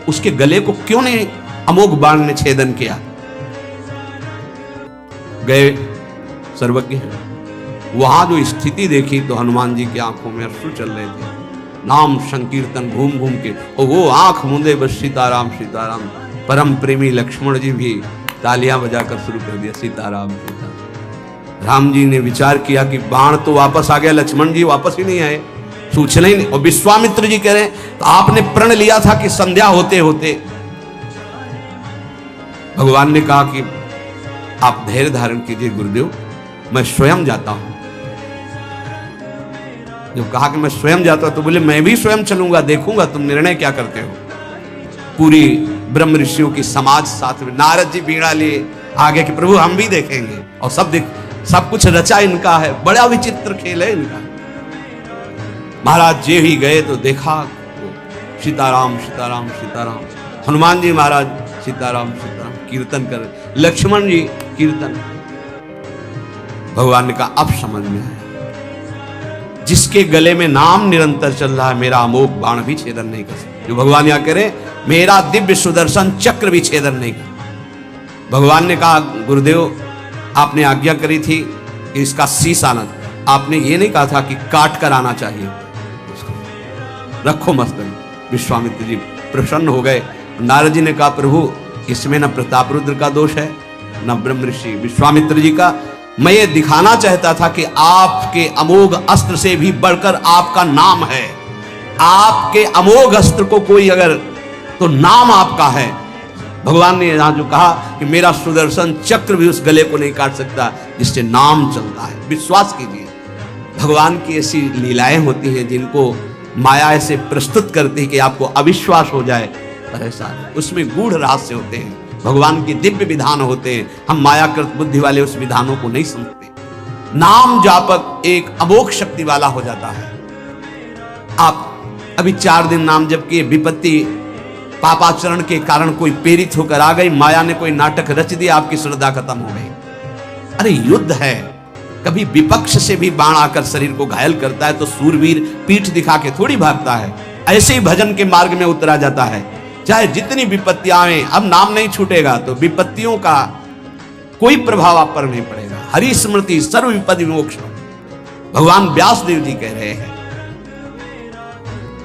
S1: उसके गले को क्यों नहीं अमोघ बाण ने छेदन किया। गए सर्वज्ञ हैं, वहां जो स्थिति देखी तो हनुमान जी की आंखों में अश्रु चल रहे थे। नाम संकीर्तन घूम घूम के, और वो आंख मूंदे बस सीताराम सीताराम। परम प्रेमी लक्ष्मण जी भी तालियां बजाकर शुरू कर दिया सीताराम सीताराम। राम जी ने विचार किया कि बाण तो वापस आ गया, लक्ष्मण जी वापस ही नहीं आए, सूचना ही नहीं। और विश्वामित्र जी कह रहे हैं तो आपने प्रण लिया था कि संध्या होते होते। भगवान ने कहा कि आप धैर्य धारण कीजिए गुरुदेव, मैं स्वयं जाता हूं। जब कहा कि मैं स्वयं जाता हूं तो बोले मैं भी स्वयं चलूंगा, देखूंगा तुम निर्णय क्या करते हो। पूरी ब्रह्म ऋषियों की समाज साथ में, नारद जी बीड़ा लिए आगे कि प्रभु हम भी देखेंगे, और सब कुछ रचा इनका है, बड़ा विचित्र खेल है इनका। महाराज जे ही गए तो देखा सीताराम सीताराम सीताराम। हनुमान जी महाराज सीताराम सीताराम कीर्तन कर, लक्ष्मण जी कीर्तन। भगवान ने कहा अब समझ में आया, जिसके गले में नाम निरंतर चल रहा है मेरा अमोघ बाण भी छेदन नहीं कर सकता। जो भगवान यहां करे मेरा दिव्य सुदर्शन चक्र भी छेदन नहीं कर। भगवान ने कहा गुरुदेव आपने आज्ञा करी थी कि इसका शीश आना, आपने ये नहीं कहा था कि काट कर आना चाहिए, रखो मस्तक। विश्वामित्र जी प्रसन्न हो गए। नारद जी ने कहा प्रभु इसमें न प्रताप रुद्र का दोष है न ब्रह्म ऋषि विश्वामित्र जी का, मैं ये दिखाना चाहता था कि आपके अमोघ अस्त्र से भी बढ़कर आपका नाम है। आपके अमोघ अस्त्र को कोई अगर, तो नाम आपका है। भगवान ने यहां जो कहा कि मेरा सुदर्शन चक्र भी उस गले को नहीं काट सकता जिससे नाम चलता है। विश्वास कीजिए, भगवान की ऐसी लीलाएं होती हैं जिनको माया ऐसे प्रस्तुत करती है कि आपको अविश्वास हो जाए, पर ऐसा उसमें गूढ़ रहस्य होते हैं, भगवान के दिव्य विधान होते हैं। हम मायाकृत बुद्धि वाले उस विधानों को नहीं समझते। नाम जापक एक अमोघ शक्ति वाला हो जाता है। आप अभी 4 दिन नाम जप किए, विपत्ति पापाचरण के कारण कोई प्रेरित होकर आ गई, माया ने कोई नाटक रच दिया, आपकी श्रद्धा खत्म हो गई। अरे युद्ध है, कभी विपक्ष से भी बाण आकर शरीर को घायल करता है तो सूरवीर पीठ दिखा के थोड़ी भागता है। ऐसे ही भजन के मार्ग में उतरा जाता है, चाहे जितनी विपत्तियां आए, अब नाम नहीं छूटेगा तो विपत्तियों का कोई प्रभाव आप पर नहीं पड़ेगा। हरि स्मृति सर्व विपद विमोक्ष, भगवान व्यासदेव जी कह रहे हैं।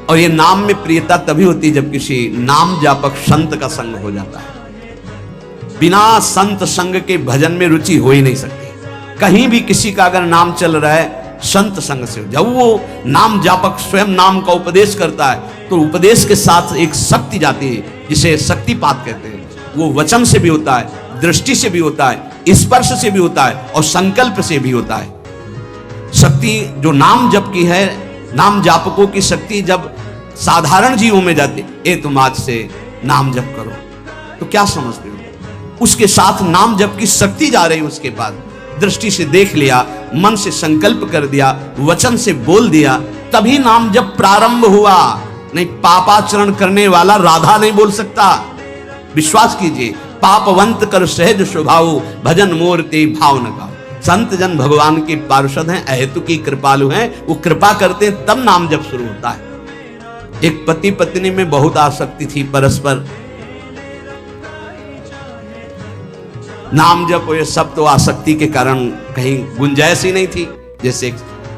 S1: और ये नाम में प्रियता तभी होती है जब किसी नाम जापक संत का संग हो जाता है। बिना संत संग के भजन में रुचि हो ही नहीं सकती। कहीं भी किसी का अगर नाम चल रहा है संत संग से, जब वो नाम जापक स्वयं नाम का उपदेश करता है तो उपदेश के साथ एक शक्ति जाती है जिसे शक्तिपात कहते हैं। वो वचन से भी होता है, दृष्टि से भी होता है, स्पर्श से भी होता है और संकल्प से भी होता है। शक्ति जो नाम जप की है, नाम जापकों की शक्ति जब साधारण जीवों में जाती है, ए तुम आज से नाम जप करो, तो क्या समझते हो? उसके साथ नाम जप की शक्ति जा रही है। उसके बाद दृष्टि से देख लिया, मन से संकल्प कर दिया, वचन से बोल दिया, तभी नाम जप प्रारंभ हुआ। नहीं, पापाचरण करने वाला राधा नहीं बोल सकता। विश्वास कीजिए, पापवंत कर सहज स्वभाव, भजन मूर्ति भाव न गाओ। संत जन भगवान के पार्षद हैं, अहेतु की कृपालु हैं, वो कृपा करते हैं तब नाम जप शुरू होता है। एक पति पत्नी में बहुत आसक्ति थी परस्पर, नाम जप ये सब तो आसक्ति के कारण कहीं गुंजाइश ही नहीं थी, जैसे एक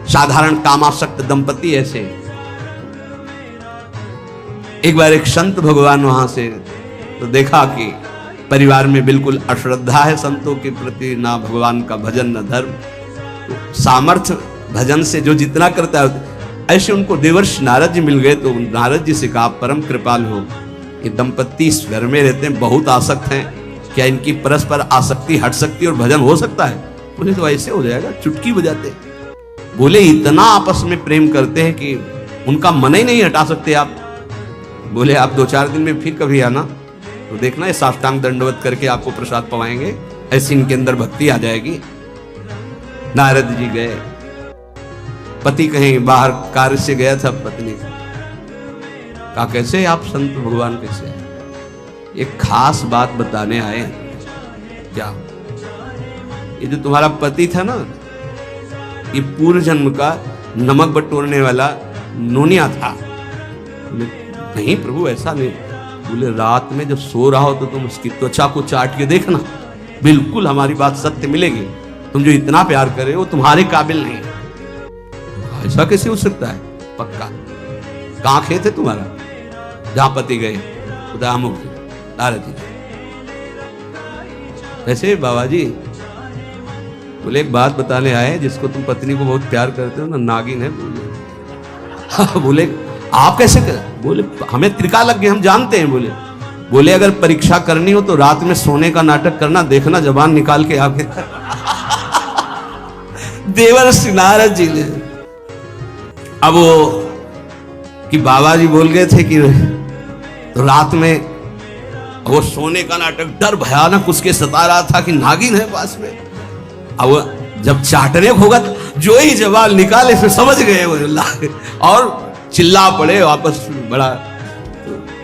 S1: साधारण कामासक्त दंपति। ऐसे एक बार एक संत भगवान वहां से तो देखा कि परिवार में बिल्कुल अश्रद्धा है संतों के प्रति, ना भगवान का भजन न धर्म। तो सामर्थ्य भजन से जो जितना करता है, ऐसे उनको देवर्षि नारद जी मिल गए। तो नारद जी से कहा, परम कृपालु हो, ये दंपत्ति इस घर में रहते हैं, बहुत आसक्त हैं, क्या इनकी परस्पर आसक्ति हट सकती है और भजन हो सकता है? बोले तो ऐसे हो जाएगा, चुटकी बजाते। बोले इतना आपस में प्रेम करते हैं कि उनका मन ही नहीं हटा सकते आप। बोले आप 2-4 दिन में फिर कभी आना तो देखना, ये साष्टांग दंडवत करके आपको प्रसाद पवाएंगे, ऐसी इनके अंदर भक्ति आ जाएगी। नारद जी गए, पति कहीं बाहर कार्य से गया था, पत्नी कहा कैसे आप संत भगवान कैसे आए? एक खास बात बताने आए। क्या? ये जो तुम्हारा पति था ना, ये पूर्व जन्म का नमक बटोरने वाला नोनिया था। बोले नहीं प्रभु ऐसा नहीं। बोले रात में जब सो रहा हो तो तुम उसकी त्वचा को चाट के देखना, बिल्कुल हमारी बात सत्य मिलेगी। तुम जो इतना प्यार कर रहे हो तुम्हारे काबिल नहीं। ऐसा कैसे हो सकता है? पक्का। कहां खेत है तुम्हारा? जहां पति गए उदामुख नारद जी। वैसे बाबा जी बोले एक बात बताने आए, जिसको तुम पत्नी को बहुत प्यार करते हो ना, नागिन है। बोले आप कैसे कर? बोले हमें त्रिका लग गए, हम जानते हैं। बोले अगर परीक्षा करनी हो तो रात में सोने का नाटक करना, देखना जबान निकाल के आके। देवर्षि नारद जी ने अब वो कि बाबा जी बोल गए थे कि तो रात में वो सोने का नाटक, डर भयानक उसके सता रहा था कि नागिन है पास में। अब जब चाटने होगा तो जो ही जवाब निकाले फिर समझ गए वो और चिल्ला पड़े वापस। बड़ा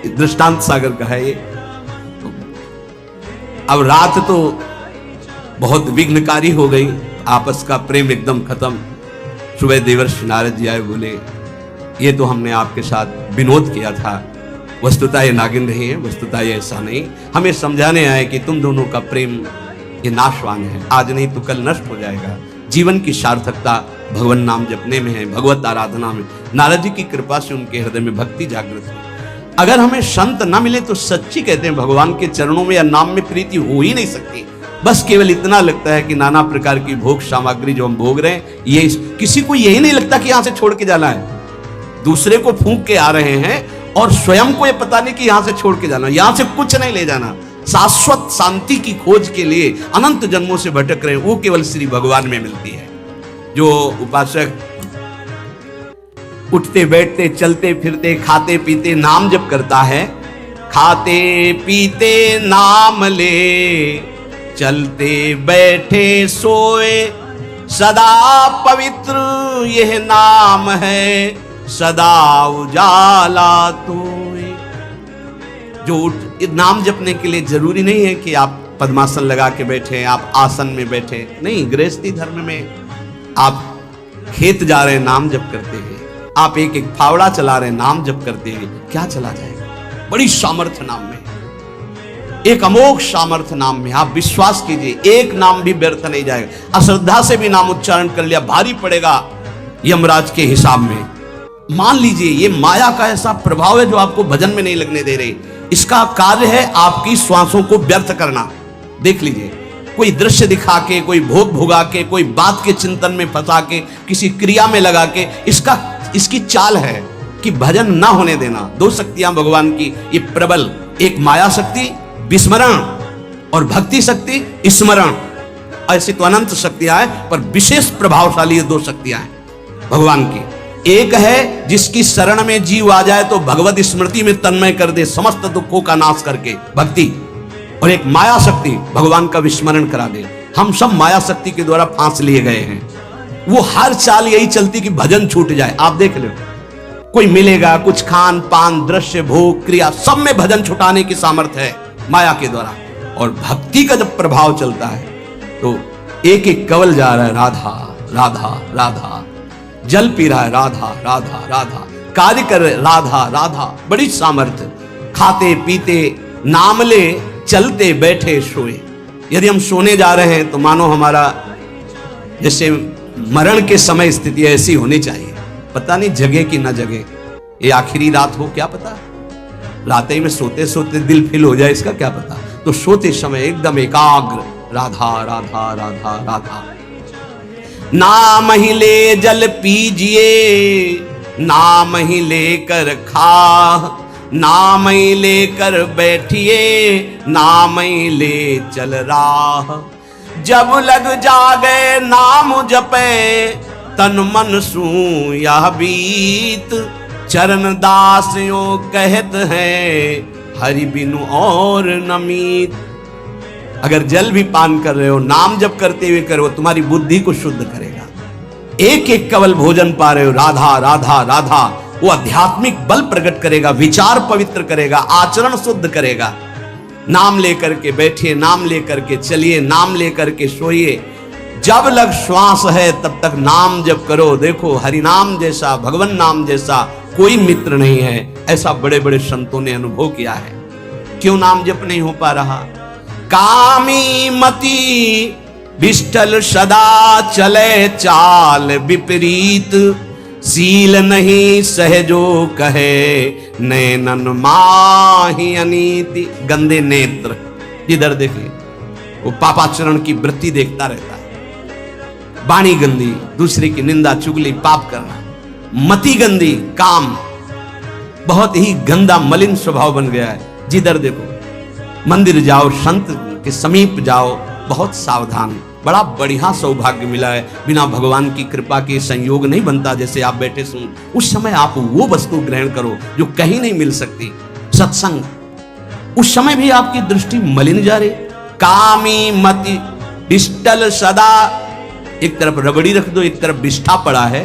S1: दृष्टांत सागर का है ये। अब रात तो बहुत विघ्नकारी हो गई, आपस का प्रेम एकदम खत्म। सुबह देवर्षि नारद जी आए, बोले ये तो हमने आपके साथ विनोद किया था, वस्तुतः ये नागिन नहीं है, वस्तुतः ये ऐसा नहीं। हमें समझाने आए कि तुम दोनों का प्रेम ये नाशवान है, आज नहीं तो कल नष्ट हो जाएगा। जीवन की सार्थकता भगवान नाम जपने में है, भगवत आराधना में। नारद जी की कृपा से उनके हृदय में भक्ति जागृत हुई। अगर हमें संत ना मिले तो सच्ची कहते हैं भगवान के चरणों में या नाम में प्रीति हो ही नहीं सकती। बस केवल इतना लगता है कि नाना प्रकार की भोग सामग्री जो हम भोग रहे हैं, ये किसी को यही नहीं लगता कि यहां से छोड़ के जाना है। दूसरे को फूंक के आ रहे हैं और स्वयं को ये पता नहीं कि यहां से छोड़ के जाना, यहां से कुछ नहीं ले जाना। शाश्वत शांति की खोज के लिए अनंत जन्मों से भटक रहे हैं, वो केवल श्री भगवान में मिलती है। जो उपासक उठते बैठते चलते फिरते खाते पीते नाम जप करता है, खाते पीते नाम ले, चलते बैठे सोए सदा पवित्र यह नाम है, सदा उजाला तोए। जो नाम जपने के लिए जरूरी नहीं है कि आप पद्मासन लगा के बैठे, आप आसन में बैठे, नहीं। गृहस्थी धर्म में आप खेत जा रहे हैं नाम जप करते हैं, आप एक एक फावड़ा चला रहे हैं नाम जप करते हैं, क्या चला जाएगा? बड़ी सामर्थ्य नाम में, एक अमोघ सामर्थ्य नाम में। आप विश्वास कीजिए, एक नाम भी व्यर्थ नहीं जाएगा। अश्रद्धा से भी नाम उच्चारण कर लिया भारी पड़ेगा यमराज के हिसाब में। मान लीजिए ये माया का ऐसा प्रभाव है जो आपको भजन में नहीं लगने दे रही। इसका कार्य है आपकी श्वासों को व्यर्थ करना। देख लीजिए, कोई दृश्य दिखा के, कोई भोग भोगा के, कोई बात के चिंतन में फंसा के, किसी क्रिया में लगा के, इसकी चाल है कि भजन ना होने देना। दो शक्तियां भगवान की ये प्रबल, एक माया शक्ति विस्मरण और भक्ति शक्ति स्मरण। ऐसी तो अनंत शक्तियां हैं, पर विशेष प्रभावशाली ये दो शक्तियां हैं भगवान की। एक है जिसकी शरण में जीव आ जाए तो भगवत स्मृति में तन्मय कर दे, समस्त दुखों का नाश करके, भक्ति। और एक माया शक्ति भगवान का विस्मरण करा दे। हम सब माया शक्ति के द्वारा फांस लिए गए हैं। वो हर चाल यही चलती कि भजन छूट जाए। आप देख लो, कोई मिलेगा, कुछ खान पान दृश्य भोग क्रिया सब में भजन छुटाने की सामर्थ्य है माया के द्वारा। और भक्ति का जब प्रभाव चलता है तो एक एक कवल जा रहा है राधा राधा राधा, जल पी रहा है राधा राधा राधा, कार्य कर रहे राधा राधा, बड़ी सामर्थ्य। खाते पीते नाम ले, चलते बैठे सोए। यदि हम सोने जा रहे हैं तो मानो हमारा जैसे मरण के समय स्थिति ऐसी होनी चाहिए। पता नहीं जगे कि ना जगे, ये आखिरी रात हो, क्या पता। रात ही में सोते सोते दिल फिल हो जाए, इसका क्या पता। तो सोते समय एकदम एकाग्र राधा राधा राधा राधा। नाम ही ले जल पीजिए, नाम ही लेकर खा, नाम ही लेकर बैठिए, नाम ही ले चल राह। जब लग जागे नाम जपे, तन मन सू यह बीत, चरण दास यो कहत है, हरि बिनु और न मीत। अगर जल भी पान कर रहे हो, नाम जप करते हुए करो, तुम्हारी बुद्धि को शुद्ध करेगा। एक एक कवल भोजन पा रहे हो, राधा राधा राधा, वो आध्यात्मिक बल प्रकट करेगा, विचार पवित्र करेगा, आचरण शुद्ध करेगा। नाम लेकर के बैठिए, नाम लेकर के चलिए, नाम लेकर के सोइए। जब लग श्वास है तब तक नाम जप करो। देखो, हरि नाम जैसा, भगवान नाम जैसा कोई मित्र नहीं है, ऐसा बड़े बड़े संतों ने अनुभव किया है। क्यों नाम जप नहीं हो पा रहा? कामी मति विष्टल सदा चले चाल विपरीत, सील नहीं सहजो कहे नैनन माही अनीति। गंदे नेत्र, इधर देखिए, वो पापाचरण की वृत्ति देखता रहता है। वाणी गंदी, दूसरे की निंदा चुगली पाप करना। मति गंदी, काम, बहुत ही गंदा मलिन स्वभाव बन गया है। जिधर देखो, मंदिर जाओ, संत के समीप जाओ, बहुत सावधान। बड़ा बढ़िया सौभाग्य मिला है, बिना भगवान की कृपा के संयोग नहीं बनता। जैसे आप बैठे सुन, उस समय आप वो वस्तु ग्रहण करो जो कहीं नहीं मिल सकती, सत्संग। उस समय भी आपकी दृष्टि मलिन जा रही। कामी मति डिस्टल सदा, एक तरफ रबड़ी रख दो, एक तरफ विष्ठा पड़ा है,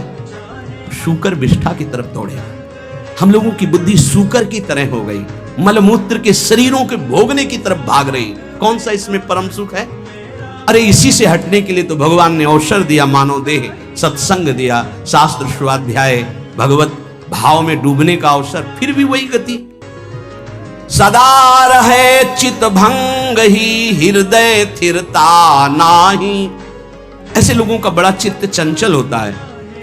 S1: सूकर विष्ठा की तरफ दौड़ेगा। हम लोगों की बुद्धि सूकर की तरह हो गई, मलमूत्र के शरीरों के भोगने की तरफ भाग रही। कौन सा इसमें परम सुख है? अरे इसी से हटने के लिए तो भगवान ने अवसर दिया, मानव देह, सत्संग दिया, शास्त्र स्वाध्याय, भगवत भाव में डूबने का अवसर। फिर भी वही गति। सदा रहे चित भंग ही, हृदय स्थिरता नाही। ऐसे लोगों का बड़ा चित्त चंचल होता है,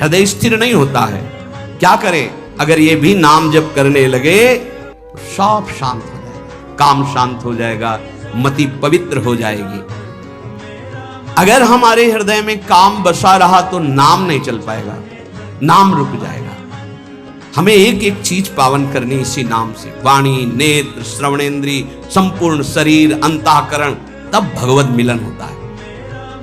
S1: हृदय स्थिर नहीं होता है। क्या करें? अगर ये भी नाम जप करने लगे, सब शांत हो जाएगा, काम शांत हो जाएगा, मति पवित्र हो जाएगी। अगर हमारे हृदय में काम बसा रहा तो नाम नहीं चल पाएगा, नाम रुक जाएगा। हमें एक एक चीज पावन करनी इसी नाम से, वाणी, नेत्र, श्रवणेन्द्री, संपूर्ण शरीर, अंतःकरण, तब भगवत मिलन होता है।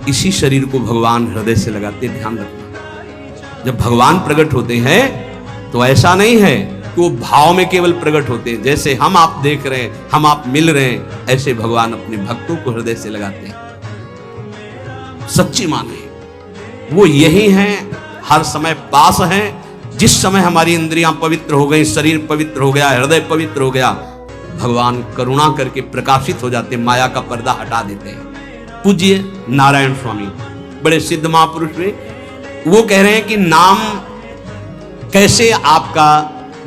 S1: इसी शरीर को भगवान हृदय से लगाते, ध्यान रखना। जब भगवान प्रकट होते हैं तो ऐसा नहीं है कि वो भाव में केवल प्रकट होते हैं। जैसे हम आप देख रहे हैं, हम आप मिल रहे हैं, ऐसे भगवान अपने भक्तों को हृदय से लगाते हैं। सच्ची माने वो यही हैं, हर समय पास हैं। जिस समय हमारी इंद्रियां पवित्र हो गई, शरीर पवित्र हो गया, हृदय पवित्र हो गया, भगवान करुणा करके प्रकाशित हो जाते, माया का पर्दा हटा देते हैं। पूज्य नारायण स्वामी, बड़े सिद्ध महापुरुष हुए, वो कह रहे हैं कि नाम कैसे आपका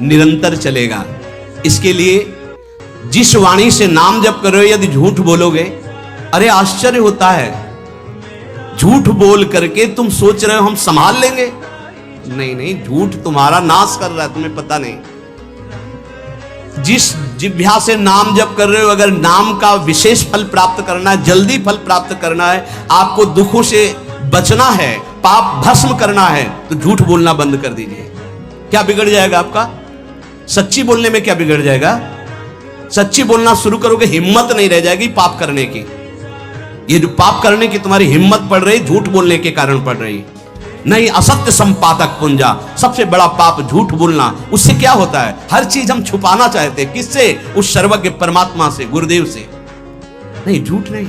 S1: निरंतर चलेगा। इसके लिए जिस वाणी से नाम जप कर रहे हो, यदि झूठ बोलोगे, अरे आश्चर्य होता है, झूठ बोल करके तुम सोच रहे हो हम संभाल लेंगे। नहीं नहीं, झूठ तुम्हारा नाश कर रहा है, तुम्हें पता नहीं। जिस जिह्वा से नाम जप कर रहे हो, अगर नाम का विशेष फल प्राप्त करना है, जल्दी फल प्राप्त करना है, आपको दुखों से बचना है, पाप भस्म करना है, तो झूठ बोलना बंद कर दीजिए। क्या बिगड़ जाएगा आपका? सच्ची बोलने में क्या बिगड़ जाएगा? सच्ची बोलना शुरू करोगे, हिम्मत नहीं रह जाएगी पाप करने की। ये जो पाप करने की तुम्हारी हिम्मत पड़ रही, झूठ बोलने के कारण पड़ रही। नहीं, असत्य संपादक पुंजा, सबसे बड़ा पाप झूठ बोलना। उससे क्या होता है? हर चीज हम छुपाना चाहते हैं। किससे? उस सर्वज्ञ परमात्मा से, गुरुदेव से। नहीं, झूठ नहीं।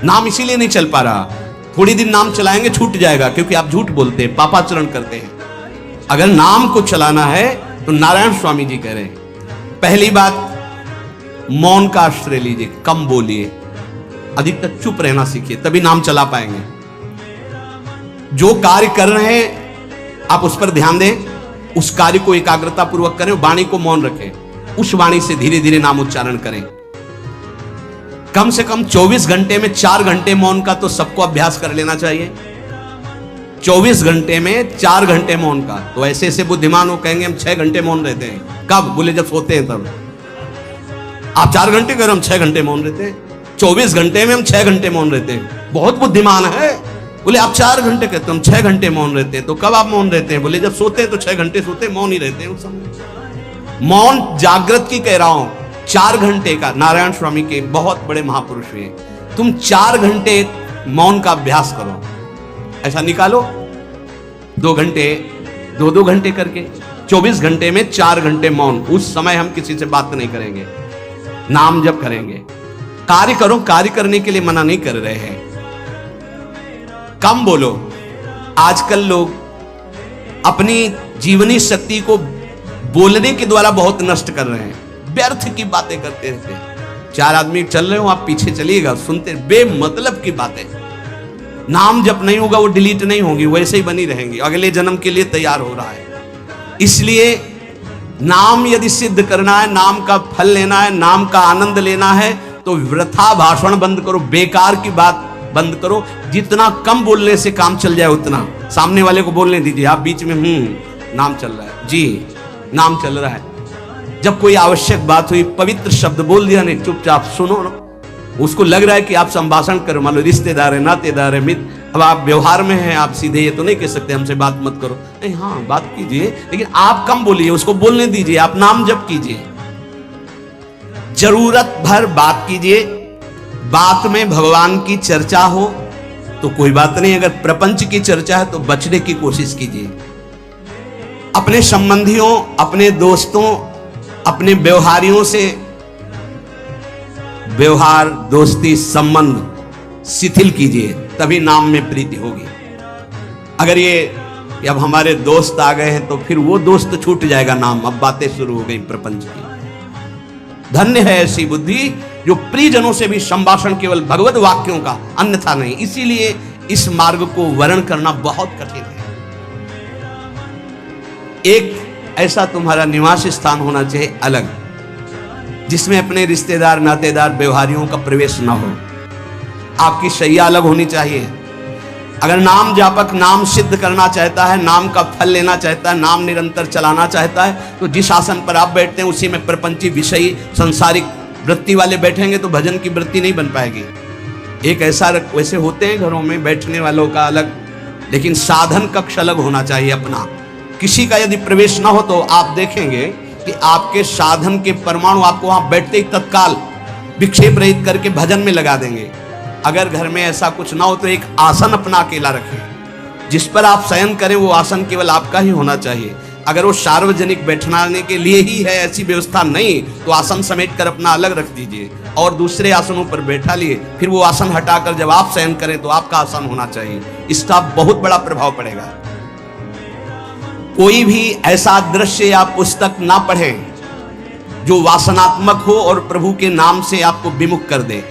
S1: नाम इसीलिए नहीं चल पा रहा। थोड़ी दिन नाम चलाएंगे, छूट जाएगा, क्योंकि आप झूठ बोलते हैं, पापाचरण करते हैं। अगर नाम को चलाना है तो नारायण स्वामी जी कह रहे हैं, पहली बात मौन का आश्रय लीजिए, कम बोलिए, अधिकतर चुप रहना सीखिए, तभी नाम चला पाएंगे। जो कार्य कर रहे हैं आप उस पर ध्यान दें, उस कार्य को एकाग्रता पूर्वक करें, वाणी को मौन रखें, उस वाणी से धीरे धीरे नाम उच्चारण करें। कम से कम 24 घंटे में 4 घंटे मौन का तो सबको अभ्यास कर लेना चाहिए। 24 घंटे में 4 घंटे मौन का। तो ऐसे ऐसे बुद्धिमान हो कहेंगे हम 6 घंटे मौन रहते हैं। कब? बोले जब सोते हैं तब। आप 4 घंटे करो, हम 6 घंटे मौन रहते हैं। 24 घंटे में हम 6 घंटे मौन रहते हैं। बहुत बुद्धिमान है। बोले आप 4 घंटे कहते, हम 6 घंटे मौन रहते हैं। तो कब आप मौन रहते हैं? बोले जब सोते हैं तो 6 घंटे सोते हैं, मौन ही रहते हैं उस समय। मौन जागृत की कह रहा हूं, 4 घंटे का। नारायण स्वामी के बहुत बड़े महापुरुष हुए, तुम 4 घंटे मौन का अभ्यास करो। ऐसा निकालो 2 घंटे, 2-2 घंटे करके
S2: 24 घंटे में 4 घंटे मौन, उस समय हम किसी से बात नहीं करेंगे, नाम जप करेंगे। कार्य करो, कार्य करने के लिए मना नहीं कर रहे हैं, कम बोलो। आजकल लोग अपनी जीवनी शक्ति को बोलने के द्वारा बहुत नष्ट कर रहे हैं, व्यर्थ की बातें करते रहते हैं। 4 आदमी चल रहे हो, आप पीछे चलिएगा, सुनते, बेमतलब की बातें। नाम जप नहीं होगा, वो डिलीट नहीं होगी, वैसे ही बनी रहेंगी, अगले जन्म के लिए तैयार हो रहा है। इसलिए नाम यदि सिद्ध करना है, नाम का फल लेना है, नाम का आनंद लेना है, तो वृथा भाषण बंद करो, बेकार की बात बंद करो। जितना कम बोलने से काम चल जाए उतना। सामने वाले को बोलने दीजिए, आप बीच में नाम चल रहा है, जी नाम चल रहा है। जब कोई आवश्यक बात हुई, पवित्र शब्द बोल दिया, नहीं चुपचाप सुनो ना। उसको लग रहा है कि आप संभाषण करो, मान लो रिश्तेदार है, नातेदार है, मित्र, अब आप व्यवहार में हैं, आप सीधे ये तो नहीं कह सकते हमसे बात मत करो, नहीं, हाँ बात कीजिए, लेकिन आप कम बोलिए, उसको बोलने दीजिए, आप नाम जप कीजिए, जरूरत भर बात कीजिए। बात में भगवान की चर्चा हो तो कोई बात नहीं, अगर प्रपंच की चर्चा है तो बचने की कोशिश कीजिए। अपने संबंधियों, अपने दोस्तों, अपने व्यवहारियों से व्यवहार, दोस्ती, संबंध शिथिल कीजिए, तभी नाम में प्रीति होगी। अगर ये कि अब हमारे दोस्त आ गए हैं तो फिर वो दोस्त छूट जाएगा नाम, अब बातें शुरू हो गई प्रपंच की। धन्य है ऐसी बुद्धि जो प्रियजनों से भी संभाषण केवल भगवत वाक्यों का, अन्यथा नहीं। इसीलिए इस मार्ग को वर्ण करना बहुत कठिन है। एक ऐसा तुम्हारा निवास स्थान होना चाहिए अलग, जिसमें अपने रिश्तेदार, नातेदार, व्यवहारियों का प्रवेश न हो। आपकी शैया अलग होनी चाहिए। अगर नाम जापक नाम सिद्ध करना चाहता है, नाम का फल लेना चाहता है, नाम निरंतर चलाना चाहता है, तो जिस आसन पर आप बैठते हैं उसी में प्रपंची, विषयी, सांसारिक वृत्ति वाले बैठेंगे तो भजन की वृत्ति नहीं बन पाएगी। एक ऐसा, वैसे होते हैं घरों में बैठने वालों का अलग, लेकिन साधन कक्ष अलग होना चाहिए अपना। किसी का यदि प्रवेश ना हो तो आप देखेंगे कि आपके साधन के परमाणु आपको वहां बैठते ही तत्काल विक्षेप रहित करके भजन में लगा देंगे। अगर घर में ऐसा कुछ ना हो तो एक आसन अपना अकेला रखें, जिस पर आप शयन करें वो आसन केवल आपका ही होना चाहिए। अगर वो सार्वजनिक बैठने के लिए ही है, ऐसी व्यवस्था नहीं, तो आसन समेट कर अपना अलग रख दीजिए और दूसरे आसनों पर बैठा लिए। फिर वो आसन हटाकर जब आप शयन करें तो आपका आसन होना चाहिए। इसका बहुत बड़ा प्रभाव पड़ेगा। कोई भी ऐसा दृश्य या पुस्तक ना पढ़ें जो वासनात्मक हो और प्रभु के नाम से आपको विमुख कर दे।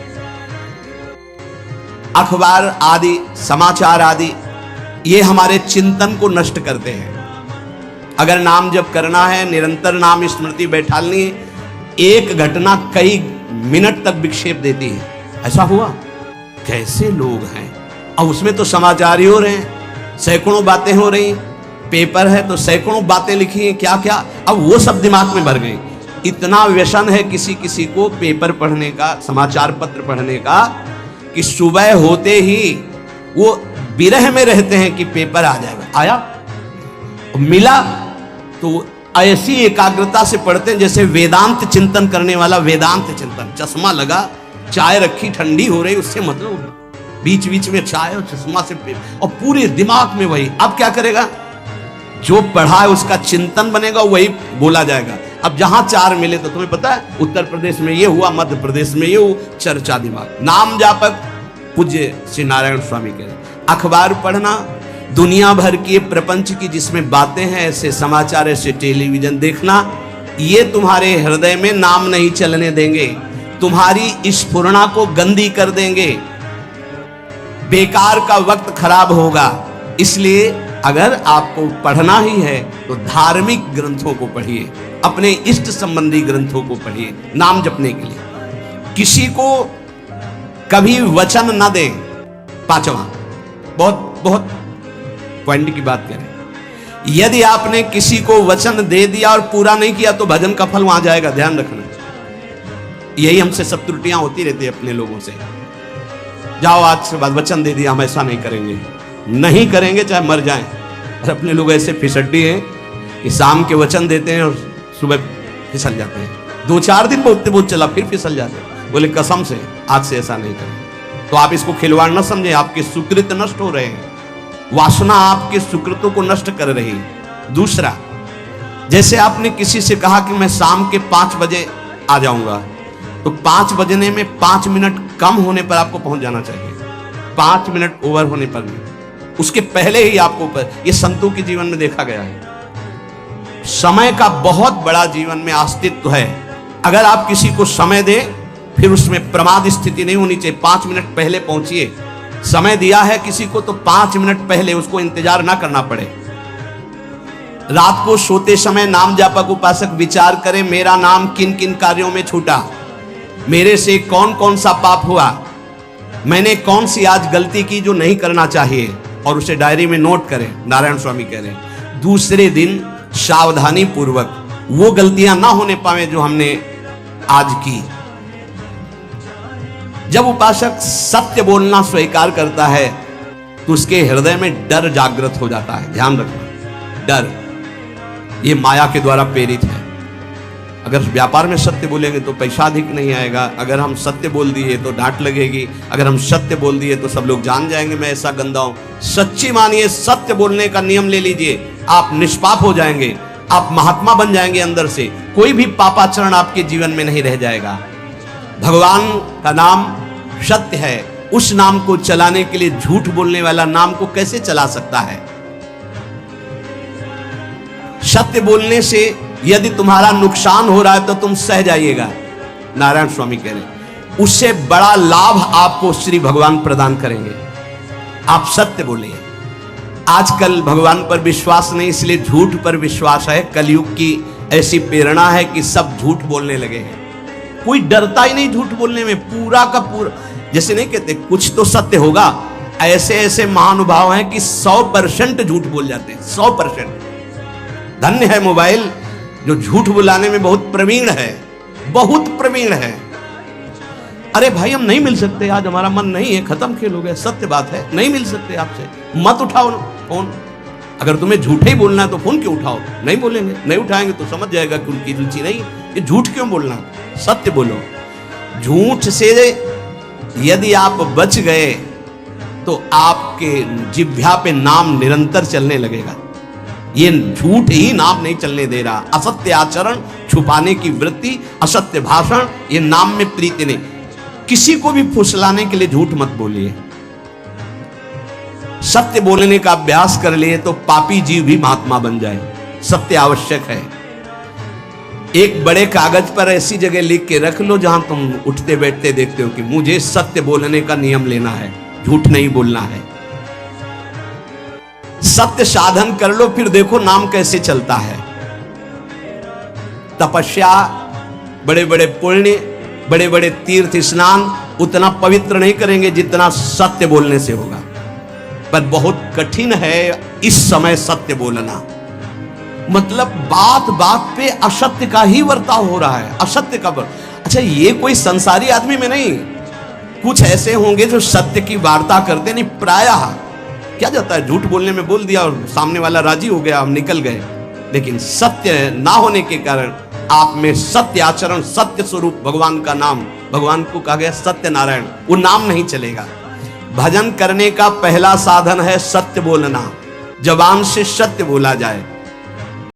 S2: अखबार आदि, समाचार आदि, ये हमारे चिंतन को नष्ट करते हैं। अगर नाम जब करना है, निरंतर नाम स्मृति बैठालनी है, एक घटना कई मिनट तक विक्षेप देती है। ऐसा हुआ, कैसे लोग हैं, अब उसमें तो समाचार ही हो रहे हैं, सैकड़ों बातें हो रही, पेपर है तो सैकड़ों बातें लिखी हैं, क्या क्या, अब वो सब दिमाग में भर गई। इतना व्यसन है किसी किसी को पेपर पढ़ने का, समाचार पत्र पढ़ने का, कि सुबह होते ही वो विरह में रहते हैं कि पेपर आ जाएगा। आया, मिला, तो ऐसी एकाग्रता से पढ़ते हैं जैसे वेदांत चिंतन करने वाला वेदांत चिंतन। चश्मा लगा, चाय रखी, ठंडी हो रही, उससे मतलब बीच बीच में चाय और चश्मा से पेपर, और पूरे दिमाग में वही। अब क्या करेगा, जो पढ़ा है उसका चिंतन बनेगा, वही बोला जाएगा। अब जहां चार मिले तो तुम्हें पता है, उत्तर प्रदेश में ये हुआ, मध्य प्रदेश में ये हुआ, चर्चा दिमाग। नाम जापक पूज्य श्री नारायण स्वामी के अखबार पढ़ना, दुनिया भर की प्रपंच की जिसमें बातें हैं, ऐसे समाचार, ऐसे टेलीविजन देखना, ये तुम्हारे हृदय में नाम नहीं चलने देंगे, तुम्हारी स्फुरणा को गंदी कर देंगे, बेकार का वक्त खराब होगा। इसलिए अगर आपको पढ़ना ही है तो धार्मिक ग्रंथों को पढ़िए, अपने इष्ट संबंधी ग्रंथों को पढ़िए नाम जपने के लिए। किसी को कभी वचन न दें। पांचवा, बहुत बहुत पॉइंट की बात करें, यदि आपने किसी को वचन दे दिया और पूरा नहीं किया तो भजन का फल वहां जाएगा, ध्यान रखना। यही हमसे सब त्रुटियां होती रहती है अपने लोगों से। जाओ आज से बाद वचन दे दिया, हम ऐसा नहीं करेंगे, नहीं करेंगे चाहे मर जाएं। और अपने लोग ऐसे फिसड्डी हैं कि शाम के वचन देते हैं और सुबह फिसल जाते हैं। 2-4 दिन बोलते बहुत चला, फिर फिसल जाते हैं। बोले कसम से आज से ऐसा नहीं करेंगे। तो आप इसको खिलवाड़ न समझे, आपके सुकृत नष्ट हो रहे हैं, वासना आपके सुकृतों को नष्ट कर रही है। दूसरा, जैसे आपने किसी से कहा कि मैं शाम के 5 बजे आ जाऊंगा, तो 5 बजने में 5 मिनट कम होने पर आपको पहुंच जाना चाहिए, 5 मिनट ओवर होने पर नहीं, उसके पहले ही आपको ये संतों के जीवन में देखा गया है। समय का बहुत बड़ा जीवन में अस्तित्व है। अगर आप किसी को समय दें, फिर उसमें प्रमाद स्थिति नहीं होनी चाहिए। 5 मिनट पहले पहुंचिए। समय दिया है किसी को तो 5 मिनट पहले उसको इंतजार ना करना पड़े। रात को सोते समय नाम जापक उपासक विचार करें, मेरा नाम किन किन कार्यों में छूटा, मेरे से कौन कौन सा पाप हुआ, मैंने कौन सी आज गलती की जो नहीं करना चाहिए, और उसे डायरी में नोट करें। नारायण स्वामी कह रहे हैं दूसरे दिन सावधानी पूर्वक वो गलतियां ना होने पावे जो हमने आज की। जब उपासक सत्य बोलना स्वीकार करता है तो उसके हृदय में डर जागृत हो जाता है। ध्यान रखना, डर ये माया के द्वारा प्रेरित है। अगर व्यापार में सत्य बोलेंगे तो पैसा अधिक नहीं आएगा, अगर हम सत्य बोल दिए तो डांट लगेगी, अगर हम सत्य बोल दिए तो सब लोग जान जाएंगे मैं ऐसा गंदा हूं। सच्ची मानिए, सत्य बोलने का नियम ले लीजिए, आप निष्पाप हो जाएंगे, आप महात्मा बन जाएंगे अंदर से, कोई भी पापाचरण आपके जीवन में नहीं रह जाएगा। भगवान का नाम सत्य है, उस नाम को चलाने के लिए झूठ बोलने वाला नाम को कैसे चला सकता है? सत्य बोलने से यदि तुम्हारा नुकसान हो रहा है तो तुम सह जाइएगा। नारायण स्वामी कह रहे हैं उससे बड़ा लाभ आपको श्री भगवान प्रदान करेंगे। आप सत्य बोलिए। आजकल भगवान पर विश्वास नहीं, इसलिए झूठ पर विश्वास है। कलयुग की ऐसी प्रेरणा है कि सब झूठ बोलने लगे हैं, कोई डरता ही नहीं झूठ बोलने में। पूरा का पूरा, जैसे नहीं कहते कुछ तो सत्य होगा, ऐसे ऐसे महानुभाव हैं कि 100% झूठ बोल जाते हैं, 100%। धन्य है मोबाइल जो झूठ बुलाने में बहुत प्रवीण है, बहुत प्रवीण है। अरे भाई हम नहीं मिल सकते, आज हमारा मन नहीं है, खत्म खेल हो गया, सत्य बात है, नहीं मिल सकते आपसे, मत उठाओ फोन। अगर तुम्हें झूठे ही बोलना है तो फोन क्यों उठाओ? नहीं बोलेंगे, नहीं उठाएंगे तो समझ जाएगा कि उनकी रुचि नहीं। ये झूठ क्यों बोलना? सत्य बोलो। झूठ से यदि आप बच गए तो आपके जिह्वा पे नाम निरंतर चलने लगेगा। ये झूठ ही नाम नहीं चलने दे रहा। असत्य आचरण, छुपाने की वृत्ति, असत्य भाषण, ये नाम में प्रीति नहीं। किसी को भी फुसलाने के लिए झूठ मत बोलिए। सत्य बोलने का अभ्यास कर लिए तो पापी जीव भी महात्मा बन जाए। सत्य आवश्यक है। एक बड़े कागज पर ऐसी जगह लिख के रख लो जहां तुम उठते बैठते देखते हो कि मुझे सत्य बोलने का नियम लेना है, झूठ नहीं बोलना है। सत्य साधन कर लो, फिर देखो नाम कैसे चलता है। तपस्या, बड़े बड़े पुण्य, बड़े बड़े तीर्थ स्नान उतना पवित्र नहीं करेंगे जितना सत्य बोलने से होगा। पर बहुत कठिन है इस समय सत्य बोलना। मतलब बात बात पे असत्य का ही वर्ताव हो रहा है, असत्य का अच्छा, ये कोई संसारी आदमी में नहीं, कुछ ऐसे होंगे जो सत्य की वार्ता करते नहीं। प्रायः क्या जाता है, झूठ बोलने में बोल दिया और सामने वाला राजी हो गया, हम निकल गए। लेकिन सत्य ना होने के कारण आप में सत्य आचरण, सत्य स्वरूप भगवान का नाम, भगवान को कहा गया सत्य नारायण, वो नाम नहीं चलेगा। भजन करने का पहला साधन है सत्य बोलना। जबान से सत्य बोला जाए।